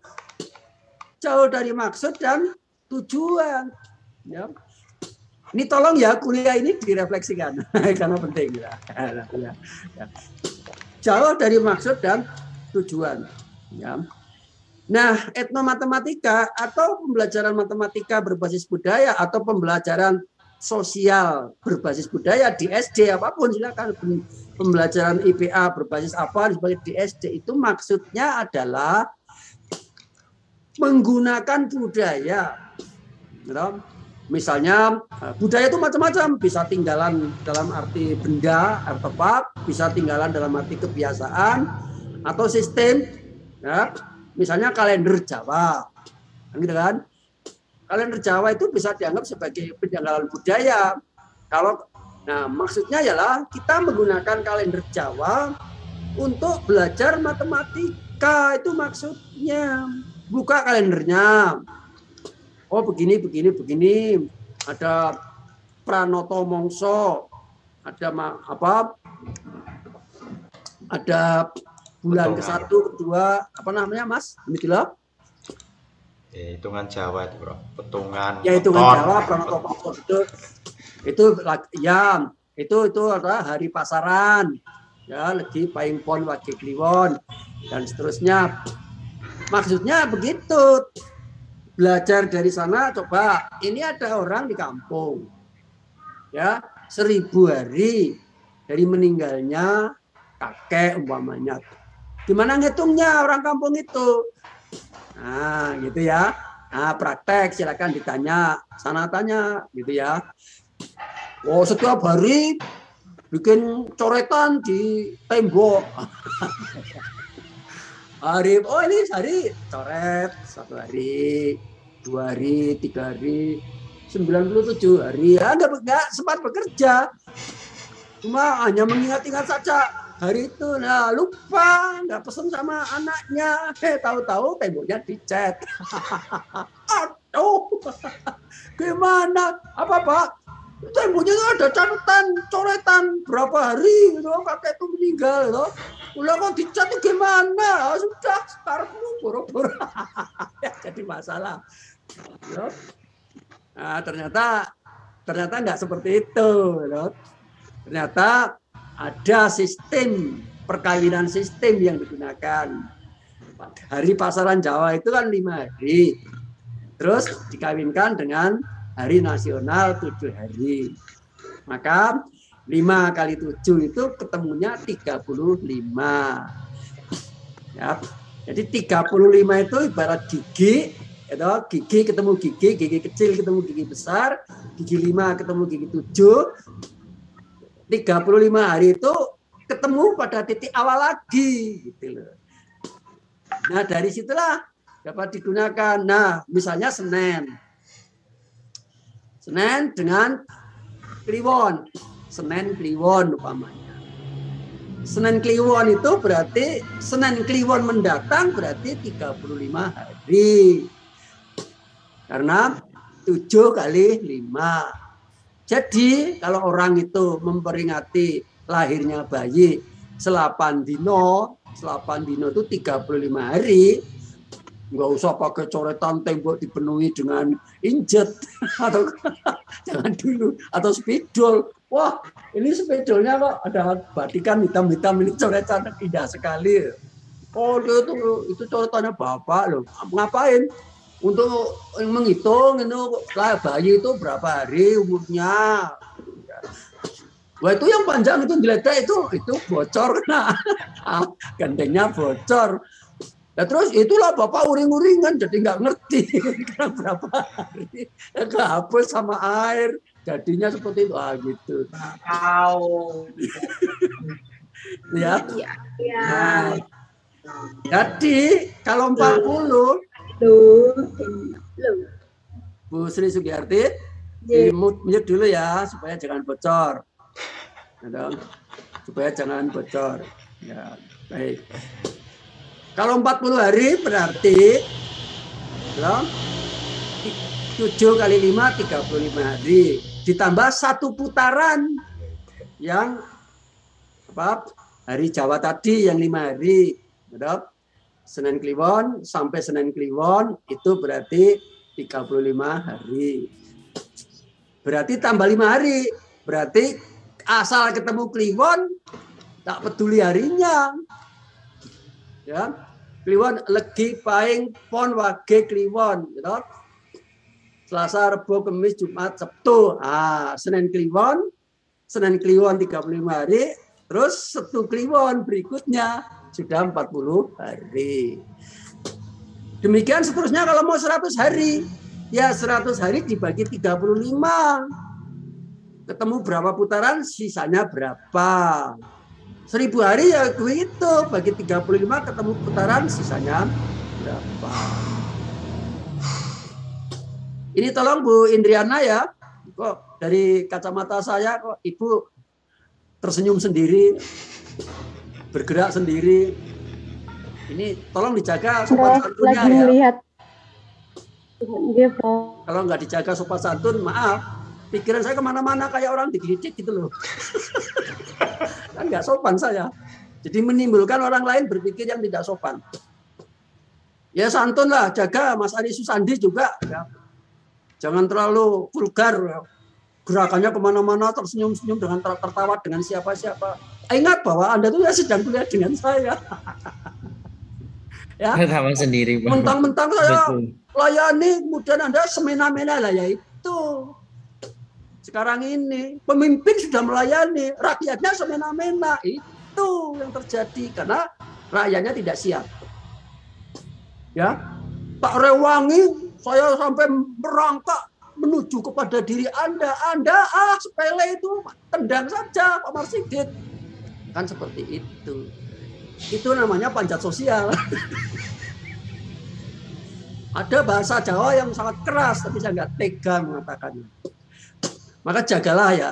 dari maksud dan tujuan. Ya. Ini tolong ya kuliah ini direfleksikan karena penting ya. Jauh dari maksud dan tujuan. Ya. Nah, etnomatematika atau pembelajaran matematika berbasis budaya atau pembelajaran sosial berbasis budaya di SD apapun silakan, pembelajaran IPA berbasis apa sebagai di SD itu maksudnya adalah menggunakan budaya. Misalnya budaya itu macam-macam, bisa tinggalan dalam arti benda, artefak, bisa tinggalan dalam arti kebiasaan atau sistem. Ya. Misalnya kalender Jawa, gitu kan? Kalender Jawa itu bisa dianggap sebagai penjanggalan budaya. Nah maksudnya ialah kita menggunakan kalender Jawa untuk belajar matematika, itu maksudnya. Buka kalendernya. Oh begini. Ada Pranoto Mongso, ada bulan ke-1, kedua, apa namanya Mas? Inilah. Hitungan Jawa itu, Bro. Petungan. Ya hitungan Jawa, Pranoto Mongso itu adalah hari pasaran. Ya, legi paing pon wage kliwon dan seterusnya. Maksudnya begitu. Belajar dari sana, coba ini ada orang di kampung ya 1000 hari dari meninggalnya kakek umpamanya, gimana ngitungnya orang kampung itu? Nah gitu ya. Nah praktek silakan ditanya, sana tanya gitu ya. Oh setiap hari bikin coretan di tembok. Ini hari coret 1 hari, 2 hari, 3 hari, 97 hari. Ya enggak sempat bekerja. Cuma hanya mengingat-ingat saja hari itu. Nah, lupa, enggak pesan sama anaknya. Tahu-tahu temboknya dicat. Aduh. Gimana? Apa, Pak? Temboknya ada catatan, coretan berapa hari gitu, kakek itu meninggal gitu. Ulah kok dicat itu gimana? Sudah karepmu boro-boro. Ya, jadi masalah. Nah, ternyata nggak seperti itu. Ternyata ada sistem perkawinan sistem yang digunakan. Hari pasaran Jawa itu kan 5 hari. Terus dikawinkan dengan hari nasional 7 hari. Maka 5 kali 7 itu ketemunya 35. Ya. Jadi 35 itu ibarat gigi, gigi ketemu gigi kecil ketemu gigi besar, gigi 5 ketemu gigi 7. 35 hari itu ketemu pada titik awal lagi gitu loh. Nah, dari situlah dapat digunakan. Nah, misalnya Senin dengan Kliwon. Senin Kliwon umpamanya. Senin Kliwon itu berarti Senin Kliwon mendatang berarti 35 hari. Karena 7 kali 5. Jadi kalau orang itu memperingati lahirnya bayi 8 dino itu 35 hari. Nggak usah pakai coretan tembok dipenuhi dengan injet atau jangan dulu atau spidol. Wah, ini spidolnya kok ada batikan hitam-hitam, ini coretan indah sekali. Oh, itu coretannya Bapak loh. Ngapain? Untuk menghitung itu bayi itu berapa hari umurnya. Wah, itu yang panjang itu geletek itu bocor nah. Gandengnya bocor. Ya terus itulah Bapak uring-uringan jadi nggak ngerti karena berapa hari kehapus sama air jadinya seperti itu gitu. Ya. Nah, jadi kalau 40 Bu Sri Sugiyarti mute dulu ya supaya jangan bocor. Supaya jangan bocor. Ya, baik. Kalau 40 hari berarti 7 kali 5 35 hari ditambah 1 putaran yang hari Jawa tadi yang 5 hari. Senin Kliwon sampai Senin Kliwon itu berarti 35 hari. berarti tambah 5 hari. Berarti asal ketemu kliwon, tak peduli harinya. Ya, kliwon legi paing pon wage kliwon, gitu. Selasa, Rebo, Kamis, Jumat, Sabtu. Senin kliwon 35 hari, terus Sabtu kliwon berikutnya sudah 40 hari. Demikian seterusnya kalau mau 100 hari. Ya 100 hari dibagi 35. Ketemu berapa putaran, sisanya berapa. 1000 hari ya begitu, bagi 35 ketemu putaran, sisanya berapa. Ini tolong Bu Indriana ya, kok dari kacamata saya kok Ibu tersenyum sendiri, bergerak sendiri. Ini tolong dijaga sopan santunnya ya. Lihat. Kalau nggak dijaga sopan santun, maaf, pikiran saya kemana-mana kayak orang digigit gitu loh. Kan nggak sopan saya. Jadi menimbulkan orang lain berpikir yang tidak sopan. Ya santun lah, jaga Mas Ari Susandi juga. Ya. Jangan terlalu vulgar, gerakannya kemana-mana tersenyum-senyum dengan tertawa dengan siapa-siapa. Ingat bahwa Anda tuh ya sedang kuliah dengan saya. Ya, sendiri. Mentang-mentang saya layani, kemudian Anda semena-mena lah ya itu. Sekarang ini pemimpin sudah melayani, rakyatnya semena-mena. Itu yang terjadi karena rakyatnya tidak siap. Ya, tak rewangi. Saya sampai merangkak menuju kepada diri Anda. Anda sepele itu tendang saja Pak Marsigit. Kan seperti itu. Itu namanya panjat sosial. Ada bahasa Jawa yang sangat keras, tapi saya nggak tega mengatakannya. Maka jagalah ya.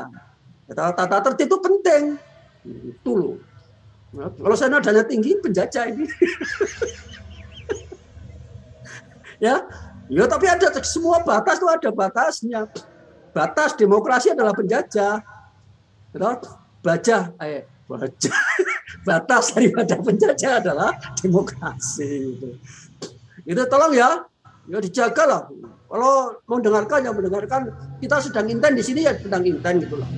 Tata tertib itu penting. Itu loh. Kalau saya nadanya tinggi, penjajah ini. Ya. Ya, tapi ada semua batas itu ada batasnya. Batas demokrasi adalah penjajah. Batas daripada penjajah adalah demokrasi. Itu tolong ya dijaga lah. Kalau mau dengarkan ya mendengarkan. Kita sedang inten di sini ya sedang inten gitu lah.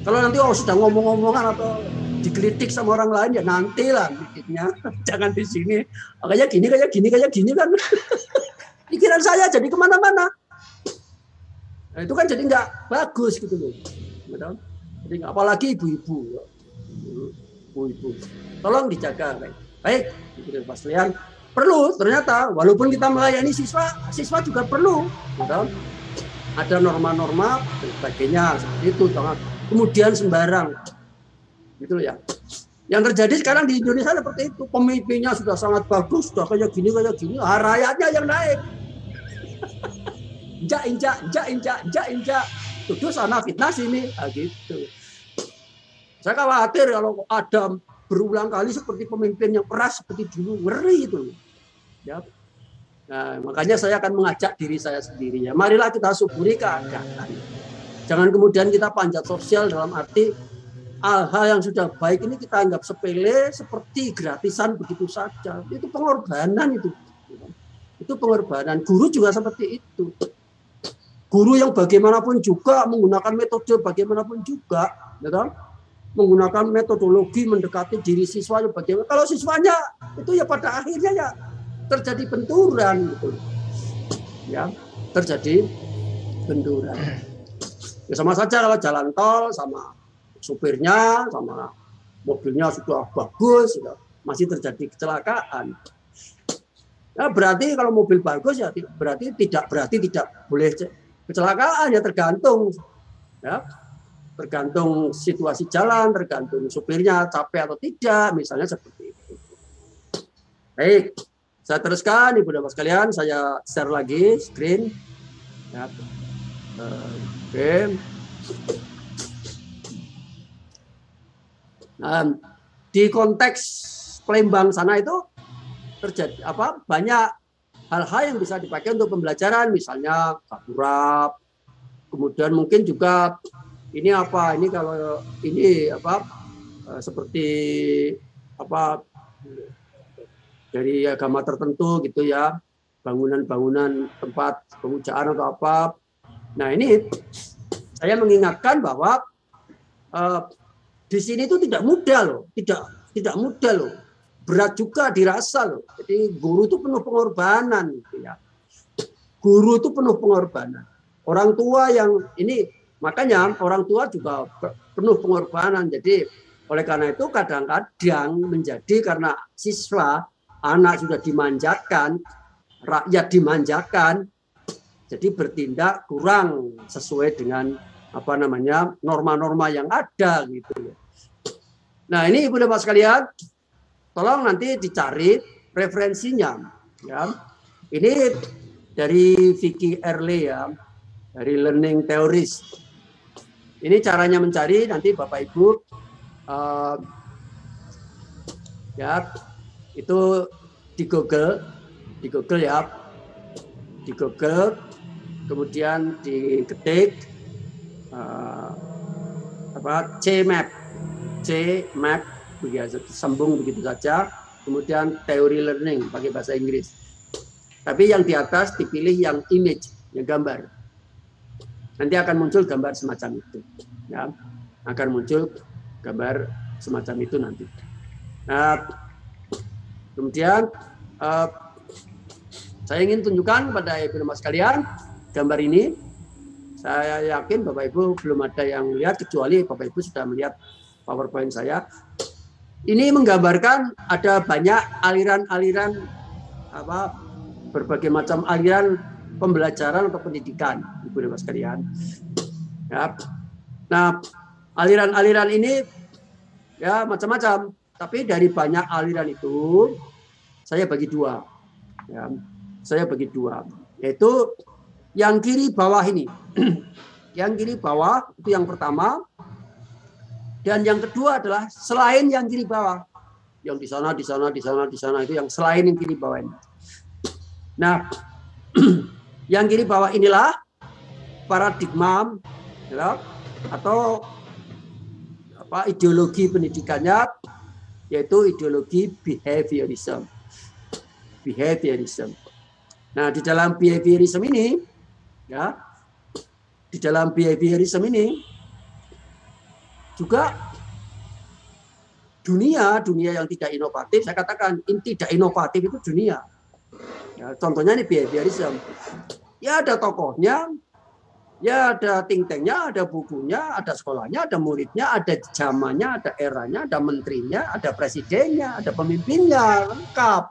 Kalau nanti sedang ngomong-ngomongan atau digelitik sama orang lain ya nantilah gelitiknya. Jangan di sini. Kayak gini kan. Pikiran saya jadi kemana-mana. Nah, itu kan jadi nggak bagus gitu loh. Jadi nggak, apalagi ibu-ibu. Tolong dijaga. Baik, Pak Selian. Perlu ternyata, walaupun kita melayani siswa juga perlu. Gitu. Ada norma-norma dan sebagainya. Seperti itu. Kemudian sembarang. Gitu ya. Yang terjadi sekarang di Indonesia seperti itu. Pemimpinnya sudah sangat bagus, sudah kayak gini. Rakyatnya yang naik. Injak. Tuduh sana fitnah sini. Gitu. Saya khawatir kalau ada berulang kali seperti pemimpin yang keras seperti dulu, ngeri itu. Ya. Nah, makanya saya akan mengajak diri saya sendiri. Ya. Marilah kita syukuri keadaan. Jangan kemudian kita panjat sosial dalam arti hal-hal yang sudah baik ini kita anggap sepele seperti gratisan begitu saja. Itu pengorbanan itu. Itu pengorbanan. Guru juga seperti itu. Guru yang bagaimanapun juga menggunakan metode bagaimanapun juga, ya, menggunakan metodologi mendekati diri siswa. Bagaimana? Kalau siswanya itu ya pada akhirnya ya terjadi benturan, gitu. Ya, terjadi benturan. Ya sama saja kalau jalan tol sama supirnya, sama mobilnya sudah bagus, ya, masih terjadi kecelakaan. Ya, berarti kalau mobil bagus ya berarti tidak boleh kecelakaan, ya tergantung, ya tergantung situasi jalan, tergantung supirnya capek atau tidak, misalnya seperti itu. Baik, saya teruskan Ibu dan Bapak sekalian, saya share lagi screen. Ya. Oke. Nah, di konteks Palembang sana itu terjadi banyak hal-hal yang bisa dipakai untuk pembelajaran, misalnya kapurap, kemudian mungkin juga ini kalau ini seperti dari agama tertentu gitu ya, bangunan-bangunan tempat pemujaan atau apa. Nah ini saya mengingatkan bahwa di sini itu tidak mudah loh, tidak mudah loh, berat juga dirasa loh. Jadi guru itu penuh pengorbanan, gitu ya. Guru itu penuh pengorbanan. Orang tua yang ini, makanya orang tua juga penuh pengorbanan. Jadi oleh karena itu kadang-kadang menjadi karena siswa, anak sudah dimanjakan, rakyat dimanjakan, jadi bertindak kurang sesuai dengan apa namanya norma-norma yang ada gitu. Nah ini Ibu dan Bapak sekalian, tolong nanti dicari referensinya. Ya, ini dari Vicky Erle ya, dari Learning Theories. Ini caranya mencari nanti Bapak Ibu ya itu di Google ya, di Google, kemudian diketik C-map biasa sambung begitu saja, kemudian teori learning pakai bahasa Inggris. Tapi yang di atas dipilih yang image, yang gambar. Nanti akan muncul gambar semacam itu. Ya, akan muncul gambar semacam itu nanti. Nah, kemudian saya ingin tunjukkan kepada Ibu dan Bapak sekalian gambar ini. Saya yakin Bapak Ibu belum ada yang lihat kecuali Bapak Ibu sudah melihat PowerPoint saya. Ini menggambarkan ada banyak aliran-aliran berbagai macam aliran pembelajaran atau pendidikan, Ibu dan Bapak sekalian. Ya. Nah, aliran-aliran ini ya macam-macam, tapi dari banyak aliran itu saya bagi dua. Ya, saya bagi dua, yaitu yang kiri bawah ini. Yang kiri bawah itu yang pertama, dan yang kedua adalah selain yang kiri bawah, yang di sana itu yang selain yang kiri bawah ini. Nah, yang kiri bawah inilah paradigma ya, atau ideologi pendidikannya, yaitu ideologi behaviorism. Nah, di dalam behaviorism ini, ya, di dalam behaviorism ini juga dunia yang tidak inovatif, saya katakan tidak inovatif itu dunia. Ya, contohnya ini behaviorism. Ya ada tokohnya, ya ada think tanknya, ada bukunya, ada sekolahnya, ada muridnya, ada zamannya, ada eranya, ada menterinya, ada presidennya, ada pemimpinnya, lengkap.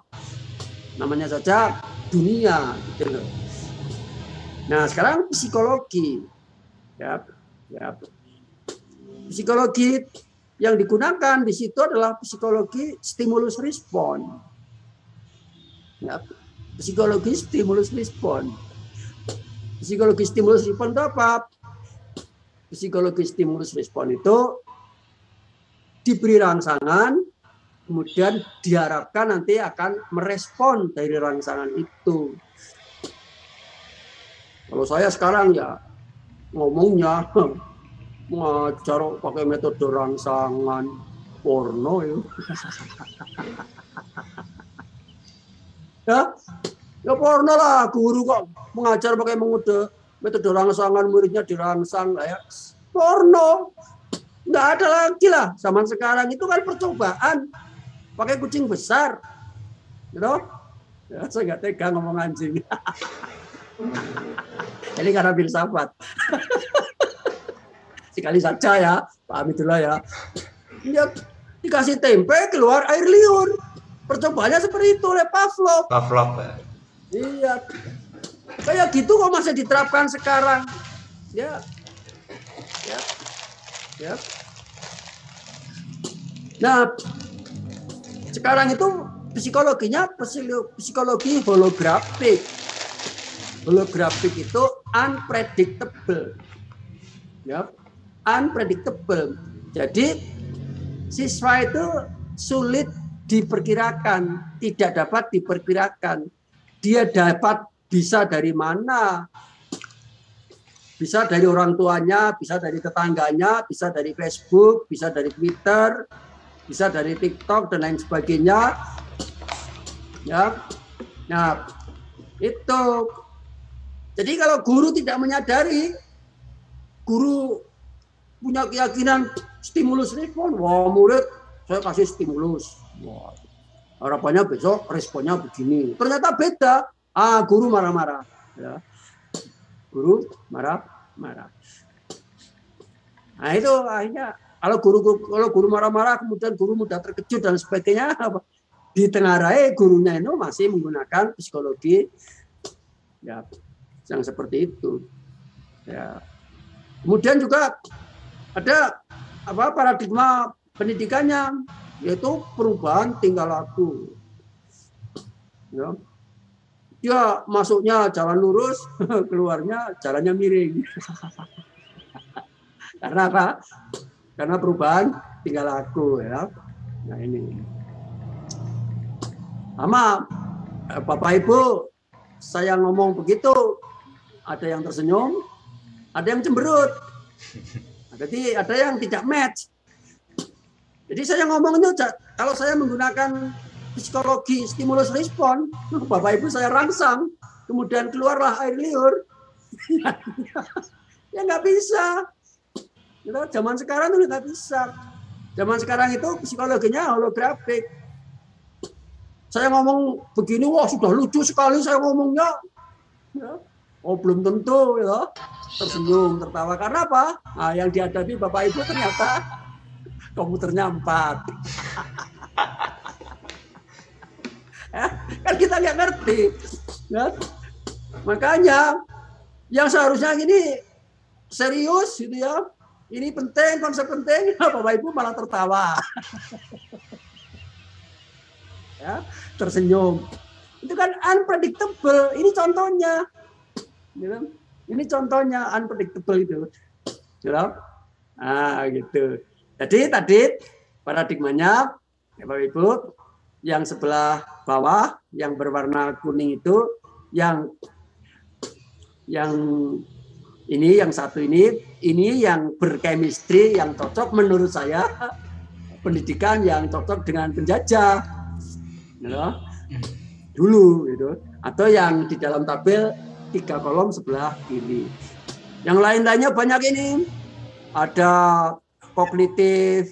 Namanya saja dunia. Gitu. Nah sekarang psikologi, ya, psikologi yang digunakan di situ adalah psikologi stimulus respon. Ya, psikologi stimulus respon. Psikologi stimulus respon itu apa? Psikologi stimulus respon itu diberi rangsangan, kemudian diharapkan nanti akan merespon dari rangsangan itu. Kalau saya sekarang ya ngomongnya ngajar pakai metode rangsangan porno ya. Ya porno lah, guru kok mengajar pakai metode rangsangan, muridnya dirangsang ya. Porno. Nggak ada lagi lah. Zaman sekarang itu kan percobaan pakai kucing besar. Gitu? Ya, saya nggak tega ngomong anjing. Jadi karena filsafat. Sekali saja ya, pahami dulu ya. Ya, dikasih tempe keluar air liur. Percobaannya seperti itu oleh Pavlov. Ya. Iya. Kayak gitu kok masih diterapkan sekarang. Ya. Nah, sekarang itu psikologinya psikologi holografik. Holografik itu unpredictable. Ya, unpredictable. Jadi siswa itu sulit diperkirakan, tidak dapat diperkirakan. Dia dapat bisa dari mana? Bisa dari orang tuanya, bisa dari tetangganya, bisa dari Facebook, bisa dari Twitter, bisa dari TikTok dan lain sebagainya. Ya. Nah, itu. Jadi kalau guru tidak menyadari, guru punya keyakinan stimulus respon, wah murid saya kasih stimulus, wah, harapannya besok responnya begini. Ternyata beda, guru marah-marah, ya. Guru marah-marah. Nah itu akhirnya kalau guru marah-marah kemudian guru mudah terkejut dan sebagainya, di tengah rai gurunya itu masih menggunakan psikologi ya yang seperti itu. Ya. Kemudian juga ada paradigma pendidikannya, yaitu perubahan tingkah laku. Ya. Dia masuknya jalan lurus, keluarnya jalannya miring. Karena apa? Karena perubahan tingkah laku, ya. Nah ini. Sama Bapak Ibu, saya ngomong begitu, ada yang tersenyum, ada yang cemberut. Jadi ada yang tidak match. Jadi saya ngomongnya kalau saya menggunakan psikologi stimulus respon, Bapak Ibu saya rangsang, kemudian keluarlah air liur. Ya nggak bisa. Zaman sekarang itu nggak bisa. Zaman sekarang itu psikologinya holografik. Saya ngomong begini, wah sudah lucu sekali saya ngomongnya. Ya. Oh belum tentu, ya. Tersenyum, tertawa. Karena apa? Nah, yang dihadapi Bapak Ibu ternyata komputernya 4. Ya, kan kita nggak ngerti. Ya. Makanya yang seharusnya ini serius, gitu ya. Ini penting, konsep penting. Bapak Ibu malah tertawa. Ya, tersenyum. Itu kan unpredictable. Ini contohnya. Gitu. Ini contohnya unpredictable itu. Gitu. Nah, gitu. Jadi tadi paradigmanya Bapak Ibu yang sebelah bawah yang berwarna kuning itu yang ini yang satu ini yang berchemistry yang cocok menurut saya pendidikan yang cocok dengan penjajah. Gitu. Dulu gitu. Atau yang di dalam tabel 3 kolom sebelah kiri. Yang lain-lainnya banyak ini. Ada kognitif,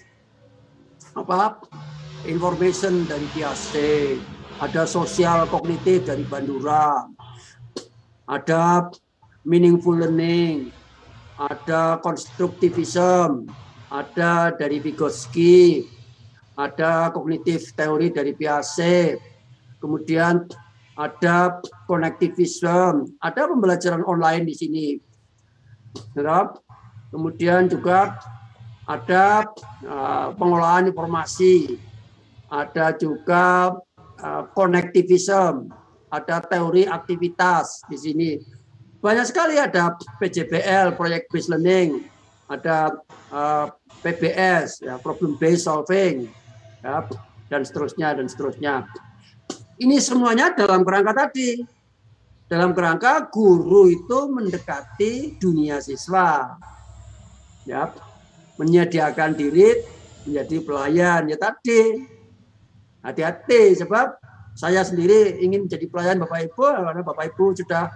information dari Piaget, ada sosial kognitif dari Bandura, ada meaningful learning, ada constructivism, ada dari Vygotsky, ada kognitif teori dari Piaget, kemudian ada connectivism, ada pembelajaran online di sini. Kemudian juga ada pengolahan informasi, ada juga connectivism, ada teori aktivitas di sini. Banyak sekali ada PJBL, project based learning, ada PBS, ya, problem based solving, ya, dan seterusnya. Ini semuanya dalam kerangka tadi. Dalam kerangka guru itu mendekati dunia siswa. Ya, menyediakan diri menjadi pelayan. Ya tadi. Hati-hati sebab saya sendiri ingin menjadi pelayan Bapak Ibu karena Bapak Ibu sudah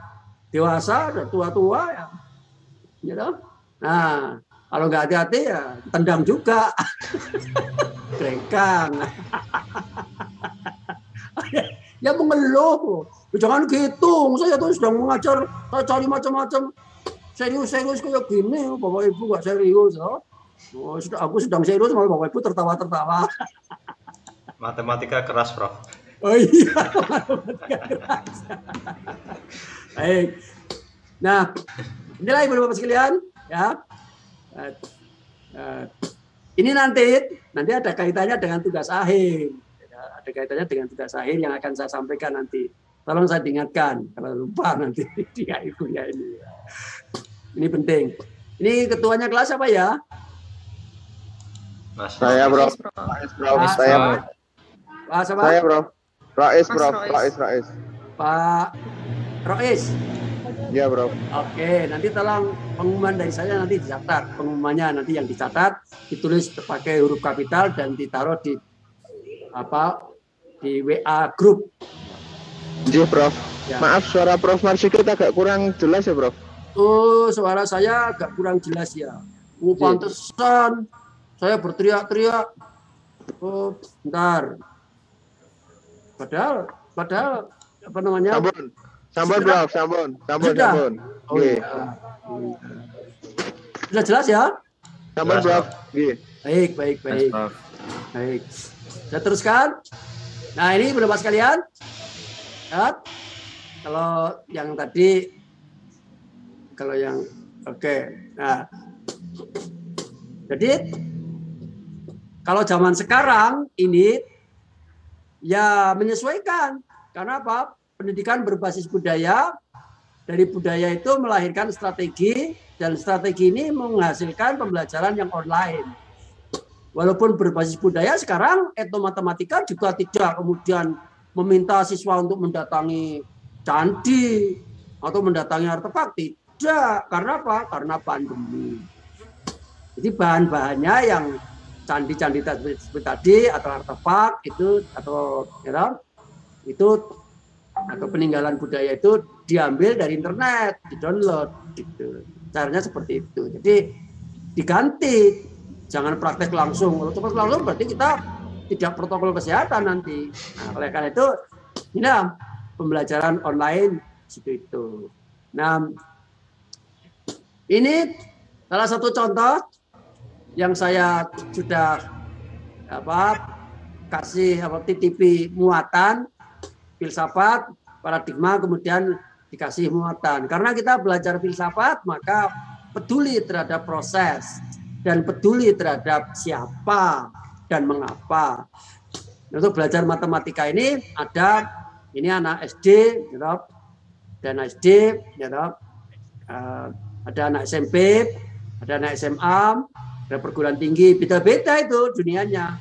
dewasa, sudah tua-tua ya. Gitu. Nah, kalau nggak hati-hati ya tendang juga. Krengkang. Ya mengeluh, jangan gitu. Saya tuh sedang mengajar, saya cari macam-macam. Serius kayak gini, Bapak Ibu nggak serius. Oh, aku sedang serius, malah Bapak Ibu tertawa-tertawa. Matematika keras, Prof. Oh iya, matematika keras. Baik. Nah, inilah Ibu Bapak sekalian, ya. Ini nanti ada kaitannya dengan tugas akhir. Ada kaitannya dengan tugas akhir yang akan saya sampaikan nanti. Tolong saya diingatkan kalau lupa nanti dia ibunya ini. Ini penting. Ini ketuanya kelas apa ya? Mas. Saya, Bro. Saya. Saya, Bro. Rais, Bro. Rais. Pak Rois. Iya, Bro. Oke, nanti tolong pengumuman dari saya nanti dicatat. Pengumumannya nanti yang dicatat ditulis pakai huruf kapital dan ditaruh di di WA grup. Iya, Prof. Ya. Maaf, suara Prof Marsikit agak kurang jelas ya, Prof. Oh, suara saya agak kurang jelas ya. Pantesan saya berteriak-teriak. Oh, bentar. Padahal apa namanya? Sambon, Prof. Sambon. Oh, iya. Sudah jelas ya? Sambon, Prof. Baik. Baik. Saya teruskan. Nah, ini Bapak sekalian. Lihat. Kalau yang tadi, oke. Nah, jadi kalau zaman sekarang ini ya menyesuaikan. Karena apa? Pendidikan berbasis budaya, dari budaya itu melahirkan strategi, dan strategi ini menghasilkan pembelajaran yang online. Walaupun berbasis budaya, sekarang etnomatematika juga tidak kemudian meminta siswa untuk mendatangi candi atau mendatangi artefak. Tidak. Karena apa? Karena pandemi. Jadi bahan-bahannya yang candi-candi tadi atau artefak itu atau peninggalan budaya itu diambil dari internet, di-download gitu. Caranya seperti itu. Jadi diganti, jangan praktek langsung. Kalau praktek langsung berarti kita tidak protokol kesehatan nanti. Nah, oleh karena itu ini pembelajaran online seperti itu. Nah, ini salah satu contoh yang saya sudah titipi muatan filsafat, paradigma, kemudian dikasih muatan. Karena kita belajar filsafat, maka peduli terhadap proses dan peduli terhadap siapa dan mengapa. Untuk belajar matematika ini ada anak SD, dan SD, ada anak SMP, ada anak SMA, ada perguruan tinggi, beda-beda itu dunianya.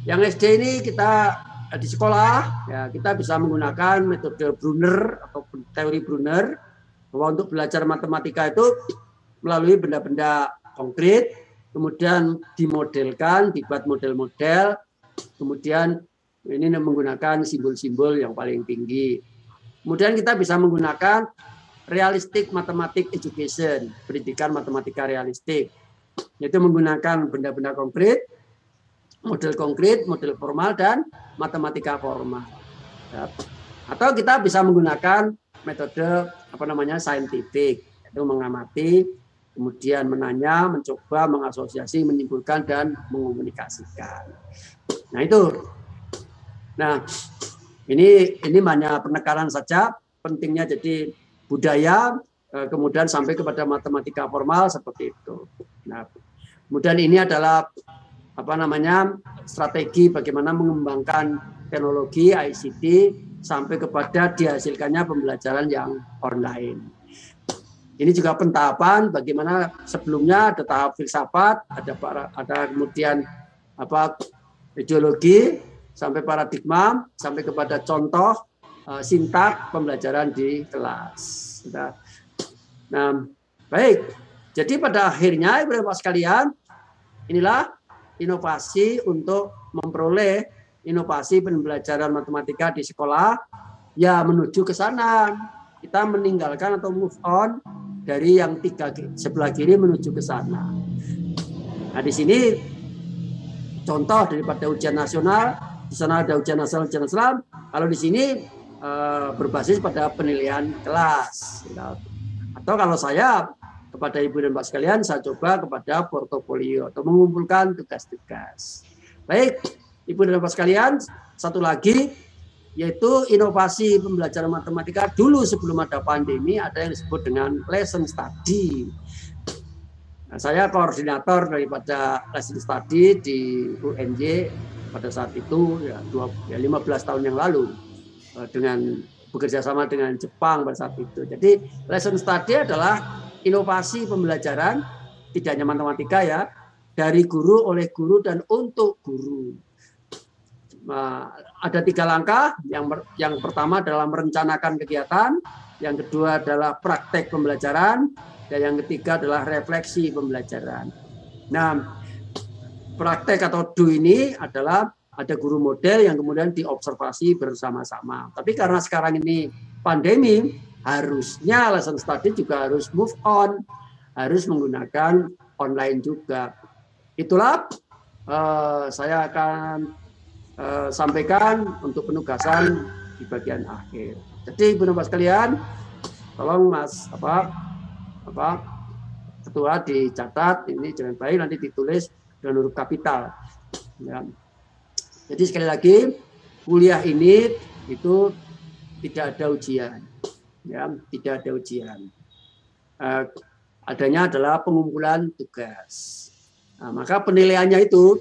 Yang SD ini kita di sekolah, ya kita bisa menggunakan metode Brunner atau teori Brunner, bahwa untuk belajar matematika itu melalui benda-benda konkret, kemudian dimodelkan, dibuat model-model, kemudian ini menggunakan simbol-simbol yang paling tinggi. Kemudian kita bisa menggunakan realistic mathematics education, pendidikan matematika realistik, yaitu menggunakan benda-benda konkret, model formal, dan matematika formal. Atau kita bisa menggunakan metode saintifik, yaitu mengamati, kemudian menanya, mencoba, mengasosiasi, menyimpulkan, dan mengomunikasikan. Nah itu. Nah ini hanya penekanan saja pentingnya jadi budaya, kemudian sampai kepada matematika formal seperti itu. Nah, kemudian ini adalah strategi bagaimana mengembangkan teknologi ICT sampai kepada dihasilkannya pembelajaran yang online. Ini juga pentahapan bagaimana sebelumnya ada tahap filsafat, ada kemudian ideologi, sampai paradigma, sampai kepada contoh sintak pembelajaran di kelas. Nah, baik. Jadi pada akhirnya, Bapak sekalian, inilah inovasi untuk memperoleh inovasi pembelajaran matematika di sekolah, ya menuju ke sana. Kita meninggalkan atau move on dari yang sebelah kiri menuju ke sana. Nah, di sini contoh daripada ujian nasional. Di sana ada ujian nasional. Kalau di sini berbasis pada penilaian kelas. Atau kalau saya kepada Ibu dan Pak sekalian, saya coba kepada portofolio atau mengumpulkan tugas-tugas. Baik, Ibu dan Pak sekalian, satu lagi yaitu inovasi pembelajaran matematika dulu sebelum ada pandemi, ada yang disebut dengan lesson study. Nah, saya koordinator daripada lesson study di UNJ pada saat itu ya 15 tahun yang lalu dengan bekerja sama dengan Jepang pada saat itu. Jadi lesson study adalah inovasi pembelajaran tidak hanya matematika ya, dari guru, oleh guru, dan untuk guru. Ada 3 langkah. Yang pertama adalah merencanakan kegiatan, yang kedua adalah praktek pembelajaran, dan yang ketiga adalah refleksi pembelajaran. Nah, praktek atau do ini adalah ada guru model yang kemudian diobservasi bersama-sama. Tapi karena sekarang ini pandemi, harusnya lesson study juga harus move on, harus menggunakan online juga. Itulah saya akan sampaikan untuk penugasan di bagian akhir. Jadi Ibu Bapak sekalian, tolong Mas Ketua dicatat, ini jangan baik nanti ditulis dengan huruf kapital. Ya. Jadi sekali lagi kuliah ini itu tidak ada ujian, ya, tidak ada ujian. Adanya adalah pengumpulan tugas. Nah, maka penilaiannya itu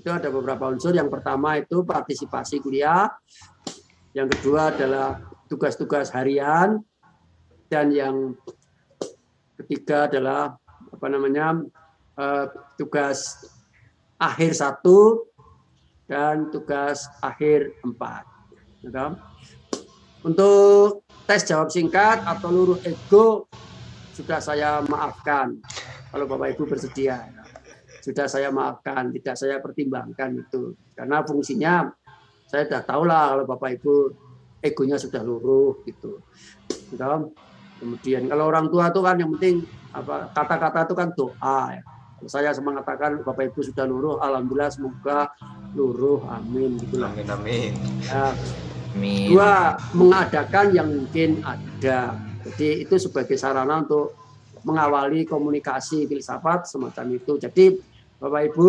ada beberapa unsur. Yang pertama itu partisipasi kuliah, yang kedua adalah tugas-tugas harian, dan yang ketiga adalah tugas akhir 1 dan tugas akhir 4. Untuk tes jawab singkat atau luruh ego sudah saya maafkan kalau Bapak Ibu bersedia. Sudah saya maafkan, tidak saya pertimbangkan itu. Karena fungsinya saya sudah tahu lah kalau Bapak Ibu egonya sudah luruh gitu. Kemudian kalau orang tua itu kan yang penting kata-kata itu kan doa ya. Saya mengatakan Bapak Ibu sudah luruh, alhamdulillah semoga luruh, amin gitulah. Amin amin. Ya. Dua, mengadakan yang mungkin ada. Jadi itu sebagai sarana untuk mengawali komunikasi filsafat semacam itu. Jadi Bapak Ibu,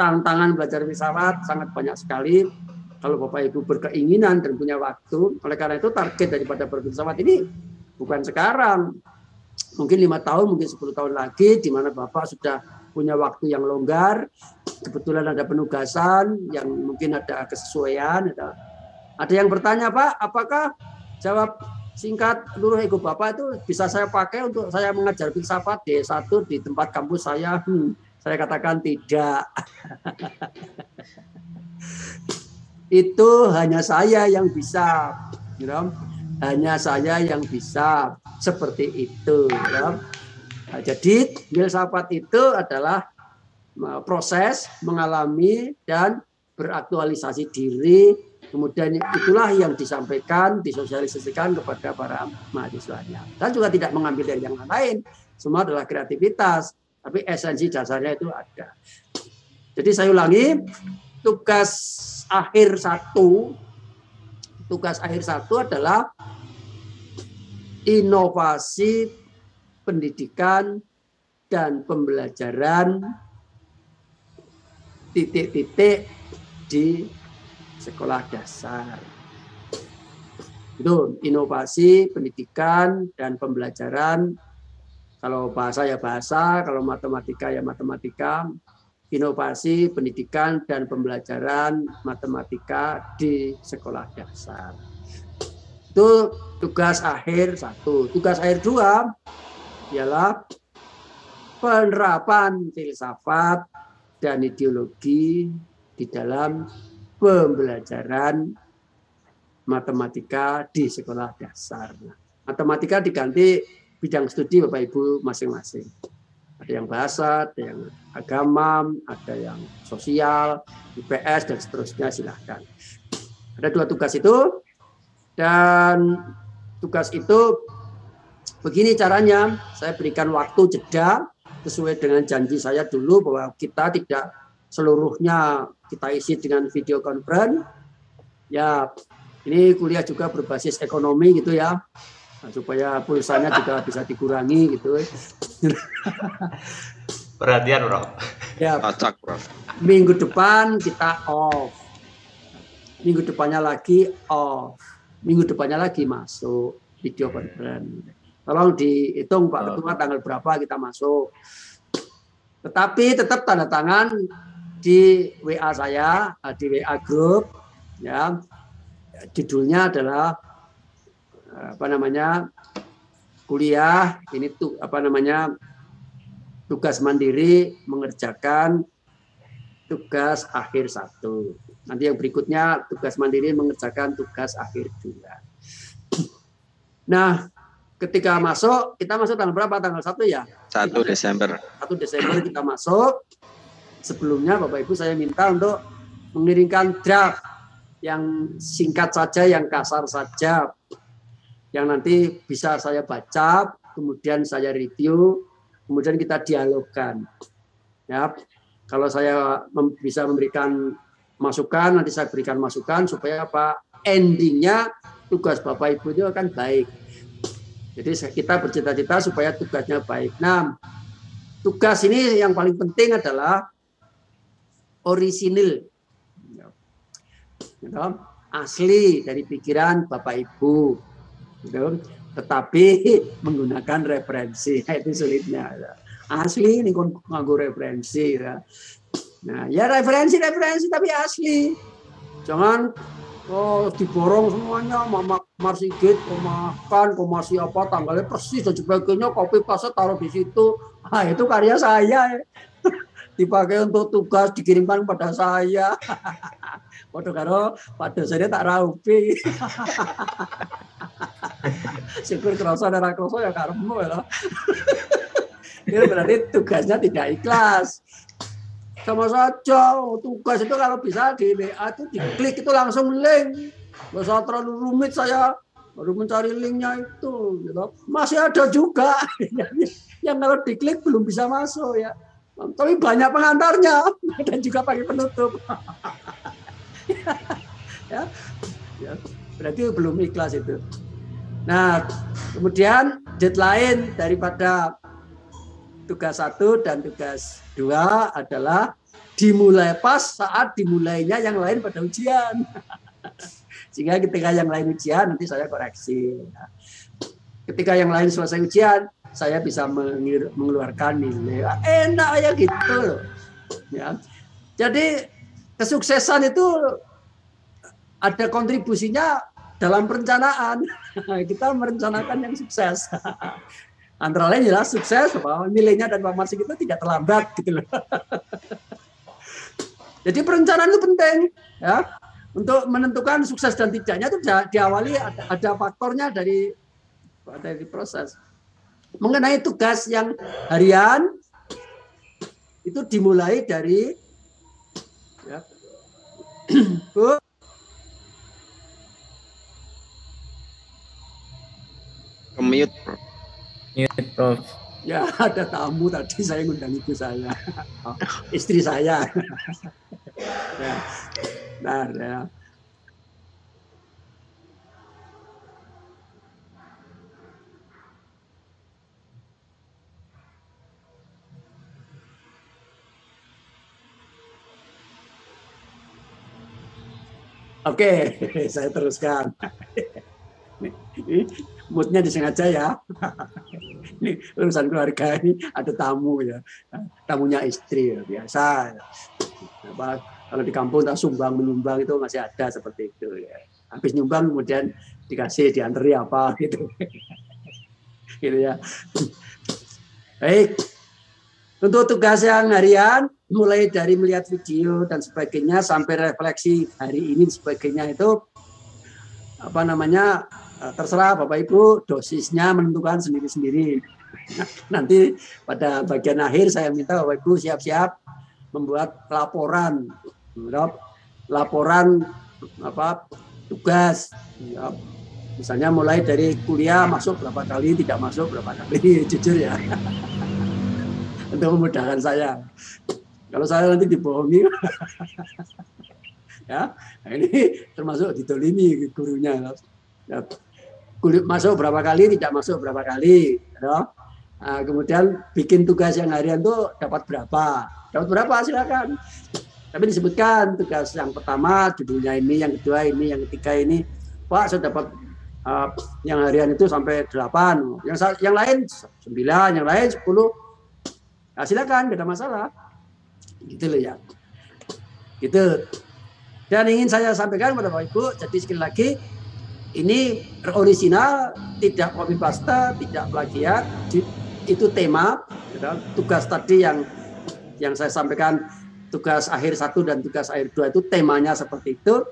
tantangan belajar filsafat sangat banyak sekali. Kalau Bapak Ibu berkeinginan dan punya waktu, oleh karena itu target daripada berfilsafat ini bukan sekarang, mungkin 5 tahun, mungkin 10 tahun lagi, di mana Bapak sudah punya waktu yang longgar, kebetulan ada penugasan, yang mungkin ada kesesuaian. Ada yang bertanya, Pak, apakah jawab singkat luruh ego Bapak itu bisa saya pakai untuk saya mengajar filsafat D1 di tempat kampus saya? Saya katakan tidak. Itu hanya saya yang bisa. Hanya saya yang bisa seperti itu. Nah, jadi filsafat itu adalah proses mengalami dan beraktualisasi diri, kemudian itulah yang disampaikan, disosialisasikan kepada para mahasiswanya. Dan juga tidak mengambil dari yang lain, semua adalah kreativitas, tapi esensi dasarnya itu ada. Jadi saya ulangi, tugas akhir 1 adalah inovasi pendidikan dan pembelajaran titik-titik di sekolah dasar. Itu inovasi pendidikan dan pembelajaran. Kalau bahasa ya bahasa, kalau matematika ya matematika. Inovasi pendidikan dan pembelajaran matematika di sekolah dasar. Itu tugas akhir 1. Tugas akhir 2 ialah penerapan filsafat dan ideologi di dalam pembelajaran matematika di sekolah dasar. Matematika diganti bidang studi Bapak Ibu masing-masing. Ada yang bahasa, ada yang agama, ada yang sosial, IPS, dan seterusnya, silahkan. Ada 2 tugas itu, dan tugas itu begini caranya, saya berikan waktu jeda, sesuai dengan janji saya dulu bahwa kita tidak seluruhnya kita isi dengan video conference. Ya, ini kuliah juga berbasis ekonomi gitu ya. Nah, supaya pulsanya juga bisa dikurangi gitu. Perhatian, Bro. Ya, Acak, Bro. Minggu depan kita off. Minggu depannya lagi off. Minggu depannya lagi masuk video conference. Tolong dihitung Pak Ketua tanggal berapa kita masuk. Tetapi tetap tanda tangan di WA saya, di WA grup ya. Judulnya adalah kuliah ini tuh tugas mandiri mengerjakan tugas akhir 1. Nanti yang berikutnya tugas mandiri mengerjakan tugas akhir 2. Nah, ketika kita masuk tanggal berapa? Tanggal 1 ya? 1 Desember. 1 Desember kita masuk. Sebelumnya Bapak Ibu saya minta untuk mengirimkan draft yang singkat saja, yang kasar saja. yang nanti bisa saya baca, kemudian saya review, kemudian kita dialogkan. Ya, kalau saya bisa memberikan masukan, nanti saya berikan masukan supaya apa? Endingnya tugas Bapak Ibu itu akan baik. Jadi kita bercita-cita supaya tugasnya baik. Nah, tugas ini yang paling penting adalah orisinil, asli dari pikiran Bapak Ibu, tetapi menggunakan referensi. Itu sulitnya. Asli ini nganggo referensi. Nah, ya referensi tapi asli. Jangan diborong semuanya, Mama Marsigit, makan, komasi apa, tanggalnya persis dan sebagainya, copy paste taruh di situ. Nah, itu karya saya. Dipakai untuk tugas, dikirimkan pada saya. Waduh, karo Pak dosennya tak raupi. Syukur kerasa dan kerasa ya karemu ya. Itu berarti tugasnya tidak ikhlas. Sama saja, tugas itu kalau bisa di WA itu diklik itu langsung link. Nggak usah terlalu rumit, saya baru mencari linknya itu. Gitu. Masih ada juga yang kalau diklik belum bisa masuk ya. Tapi banyak pengantarnya dan juga pakai penutup. ya, berarti belum ikhlas itu. Nah, kemudian deadline daripada tugas 1 dan tugas 2 adalah dimulai pas saat dimulainya yang lain pada ujian. Sehingga ketika yang lain ujian nanti saya koreksi. Ketika yang lain selesai ujian, saya bisa mengeluarkan nilai. Enak ya gitu loh. Ya. Jadi kesuksesan itu ada kontribusinya dalam perencanaan. Kita merencanakan yang sukses. Antara lain jelas sukses, nilainya dan Pak Marsik itu tidak terlambat gitu loh. Jadi perencanaan itu penting ya. Untuk menentukan sukses dan tidaknya itu diawali ada faktornya dari proses. Mengenai tugas yang harian itu dimulai dari ya, Bu. Mute, Prof. Ya, ada tamu tadi saya ngundang ibu saya, istri saya. Ya, benar ya. Oke, saya teruskan. Ini moodnya disengaja ya. Ini urusan keluarga ini ada tamu ya. Tamunya istri ya, biasa. Kalau di kampung tak sumbang menyumbang itu masih ada seperti itu ya. Habis nyumbang kemudian dikasih dianteri apa gitu. Gitu ya. Baik. Untuk tugas yang harian mulai dari melihat video dan sebagainya sampai refleksi hari ini sebagainya itu apa namanya terserah Bapak Ibu, dosisnya menentukan sendiri-sendiri. Nanti pada bagian akhir saya minta Bapak Ibu siap-siap membuat laporan apa tugas. Ya. Misalnya mulai dari kuliah masuk berapa kali, tidak masuk berapa kali, jujur ya. Untuk memudahkan saya. Kalau saya nanti dibohongi, ya, nah ini termasuk didolimi gurunya. Ya. Masuk berapa kali, tidak masuk berapa kali. Ya. Nah, kemudian bikin tugas yang harian itu dapat berapa? Dapat berapa silakan. Tapi disebutkan tugas yang pertama judulnya ini, yang kedua ini, yang ketiga ini. Pak, saya dapat yang harian itu sampai 8. Yang lain 9, yang lain 10. Nah, silakan, tidak ada masalah. Gitu loh ya. Gitu. Dan ingin saya sampaikan kepada Bapak Ibu, jadi sekali lagi ini original, tidak copy paste, tidak plagiat. Itu tema, tugas tadi yang saya sampaikan, tugas akhir 1 dan tugas akhir 2 itu temanya seperti itu.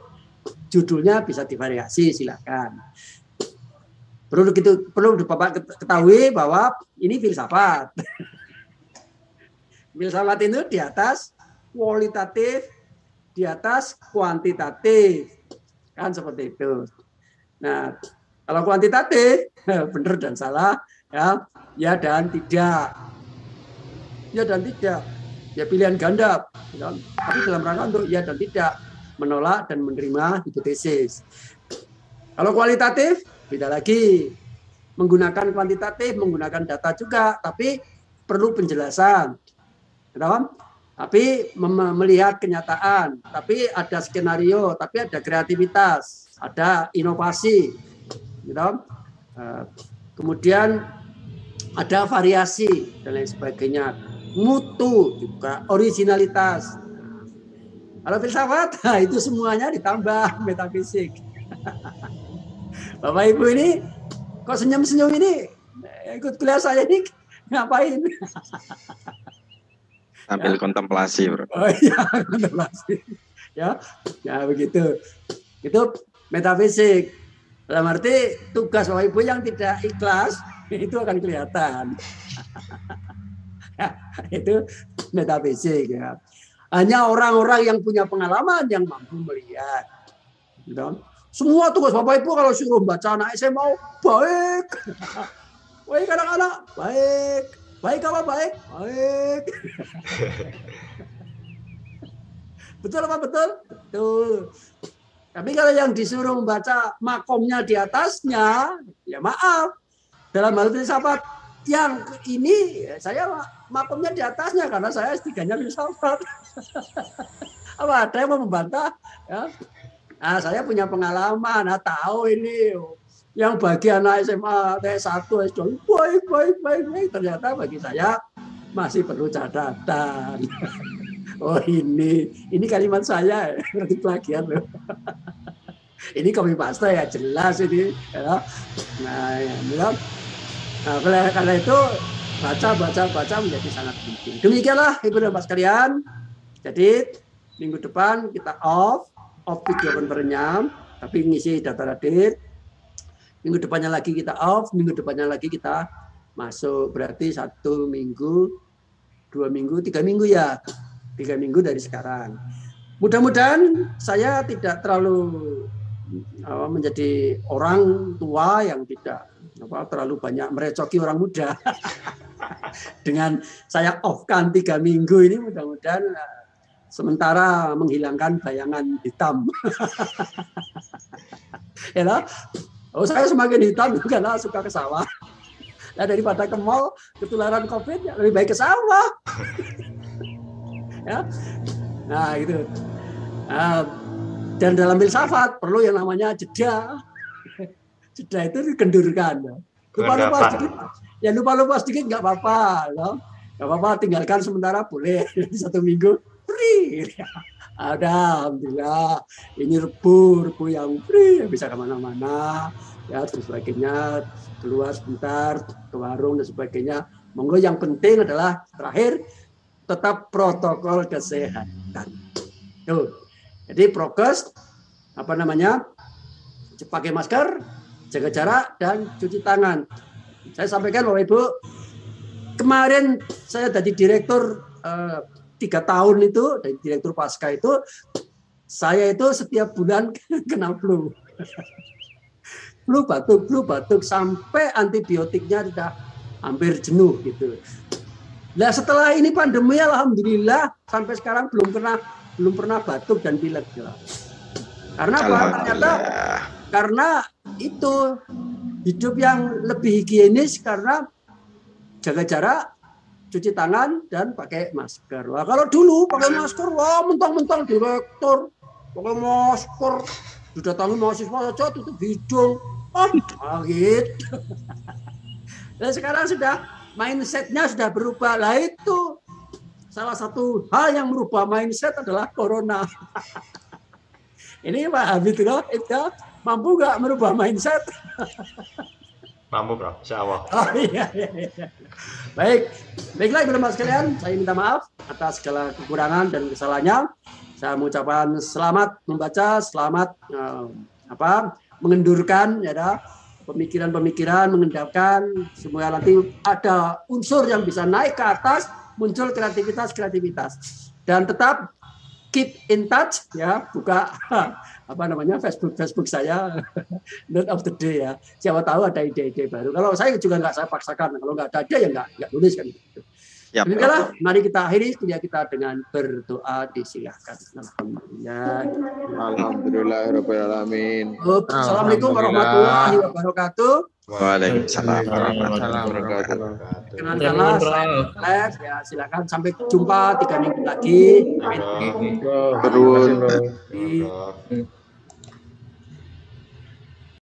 Judulnya bisa divariasi, silakan. Perlu Bapak ketahui bahwa ini filsafat. Filsafat itu di atas kualitatif, di atas kuantitatif. Kan seperti itu. Nah, Kalau kuantitatif, benar dan salah, ya dan tidak. Ya dan tidak. Ya pilihan ganda. Ya, tapi dalam rangka untuk ya dan tidak, menolak dan menerima hipotesis. Kalau kualitatif, beda lagi. Menggunakan kuantitatif, menggunakan data juga, tapi perlu penjelasan. Tapi melihat kenyataan, tapi ada skenario, tapi ada kreativitas, ada inovasi. Kemudian ada variasi dan lain sebagainya. Mutu juga, originalitas. Kalau filsafat, itu semuanya ditambah metafisik. Bapak Ibu ini kok senyum-senyum ini? Ikut kuliah saya ini ngapain? Sambil kontemplasi, Bro. Oh iya, kontemplasi. Ya begitu. Itu metafisik. Dalam arti tugas Bapak Ibu yang tidak ikhlas itu akan kelihatan. Itu metafisik ya. Hanya orang-orang yang punya pengalaman yang mampu melihat. Semua tugas Bapak Ibu kalau suruh baca anak SMA baik. Baik anak-anak, baik. Baik apa baik? Baik. Betul apa betul? Betul. Tapi kalau yang disuruh membaca makomnya di atasnya, ya maaf. Dalam hal filsafat yang ini saya makomnya di atasnya karena saya S3-nya filsafat. Apa ada yang mau membantah? Ya. Nah, saya punya pengalaman, tahu ini yang bagi anak SMA T1 S2 baik. Ternyata bagi saya masih perlu catatan. Oh ini kalimat saya berarti plagiat loh. Ini copy paste ya jelas ini. Ya. Nah, karena itu baca menjadi sangat penting. Demikianlah Ibu dan Bapak sekalian. Jadi minggu depan kita off video conference-nya, tapi ngisi data Radit. Minggu depannya lagi kita off, minggu depannya lagi kita masuk. Berarti 1 minggu, 2 minggu, 3 minggu ya. 3 minggu dari sekarang. Mudah-mudahan saya tidak terlalu menjadi orang tua yang tidak terlalu banyak merecoki orang muda. Dengan saya off-kan 3 minggu ini mudah-mudahan sementara menghilangkan bayangan hitam. Ya, saya semakin hitam karena suka ke sawah. Nah, daripada ke mall ketularan COVID ya lebih baik ke sawah. Ya. Nah, gitu. Dan dalam filsafat perlu yang namanya jeda. Jeda itu dikendurkan. Lupa-lupa sedikit nggak apa-apa. Nggak apa-apa, tinggalkan sementara boleh. 1 minggu free. Alhamdulillah. Ini rebu yang free. Bisa kemana-mana. Ya, dan sebagainya. Keluar sebentar, ke warung dan sebagainya. Monggo yang penting adalah terakhir, tetap protokol kesehatan. Tuh. Jadi prokes, pakai masker, jaga jarak, dan cuci tangan. Saya sampaikan Bapak Ibu, kemarin saya jadi direktur 3 tahun itu, dari direktur pasca itu, saya itu setiap bulan kena flu. Flu batuk, sampai antibiotiknya sudah hampir jenuh gitu. Nah setelah ini pandemi alhamdulillah sampai sekarang belum pernah batuk dan pilek. Karena apa? Ternyata karena itu hidup yang lebih higienis karena jaga jarak, cuci tangan dan pakai masker. Wah, kalau dulu pakai masker, wah mentang-mentang direktur pakai masker, didatangi mahasiswa saja tutup hidung. Gitu. Dan sekarang sudah mindsetnya sudah berubah. Lah itu salah satu hal yang merubah mindset adalah corona. Ini Pak Habib itu mampu nggak merubah mindset? Mampu, Bro. Insya Allah. Oh iya. Baiklah Ibu dan Bapak sekalian, saya minta maaf atas segala kekurangan dan kesalahannya. Saya mengucapkan selamat membaca, selamat mengendurkan ya, pemikiran-pemikiran, mengendapkan semoga nanti ada unsur yang bisa naik ke atas, muncul kreativitas dan tetap keep in touch ya, buka apa namanya Facebook saya note of the day ya. Siapa tahu ada ide-ide baru. Kalau saya juga nggak saya paksakan. Kalau nggak ada ya nggak tulis kan. Ya, demikianlah, mari kita akhiri kuliah kita dengan berdoa, disilahkan. Alhamdulillahirabbil alamin. Assalamualaikum warahmatullahi wabarakatuh. Waalaikumsalam warahmatullahi wabarakatuh. Kenalkanlah saya ya, silakan sampai jumpa 3 minggu lagi. Terus